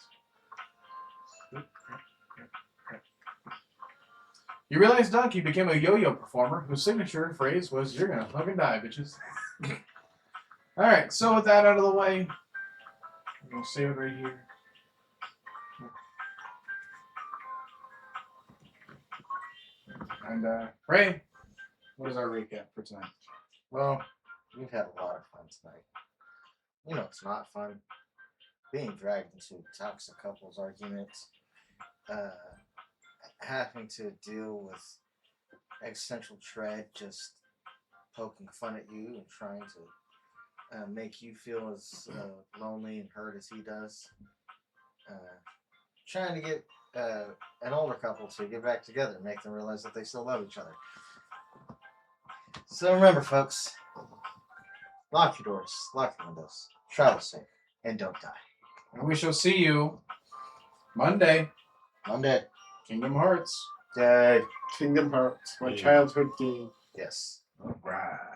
You realize Donkey became a yo-yo performer whose signature phrase was, "You're gonna fucking die, bitches." Alright, so with that out of the way, I'm gonna save it right here. And Ray, what is our recap for tonight? Well, we've had a lot of fun tonight. You know, it's not fun being dragged into toxic couples arguments, having to deal with existential dread just poking fun at you and trying to make you feel as lonely and hurt as he does. Trying to get an older couple to get back together and make them realize that they still love each other. So remember, folks, lock your doors, lock your windows, travel safe, and don't die. And we shall see you Monday, Kingdom Hearts. Yay. Kingdom Hearts, my childhood game. Yes. Alright.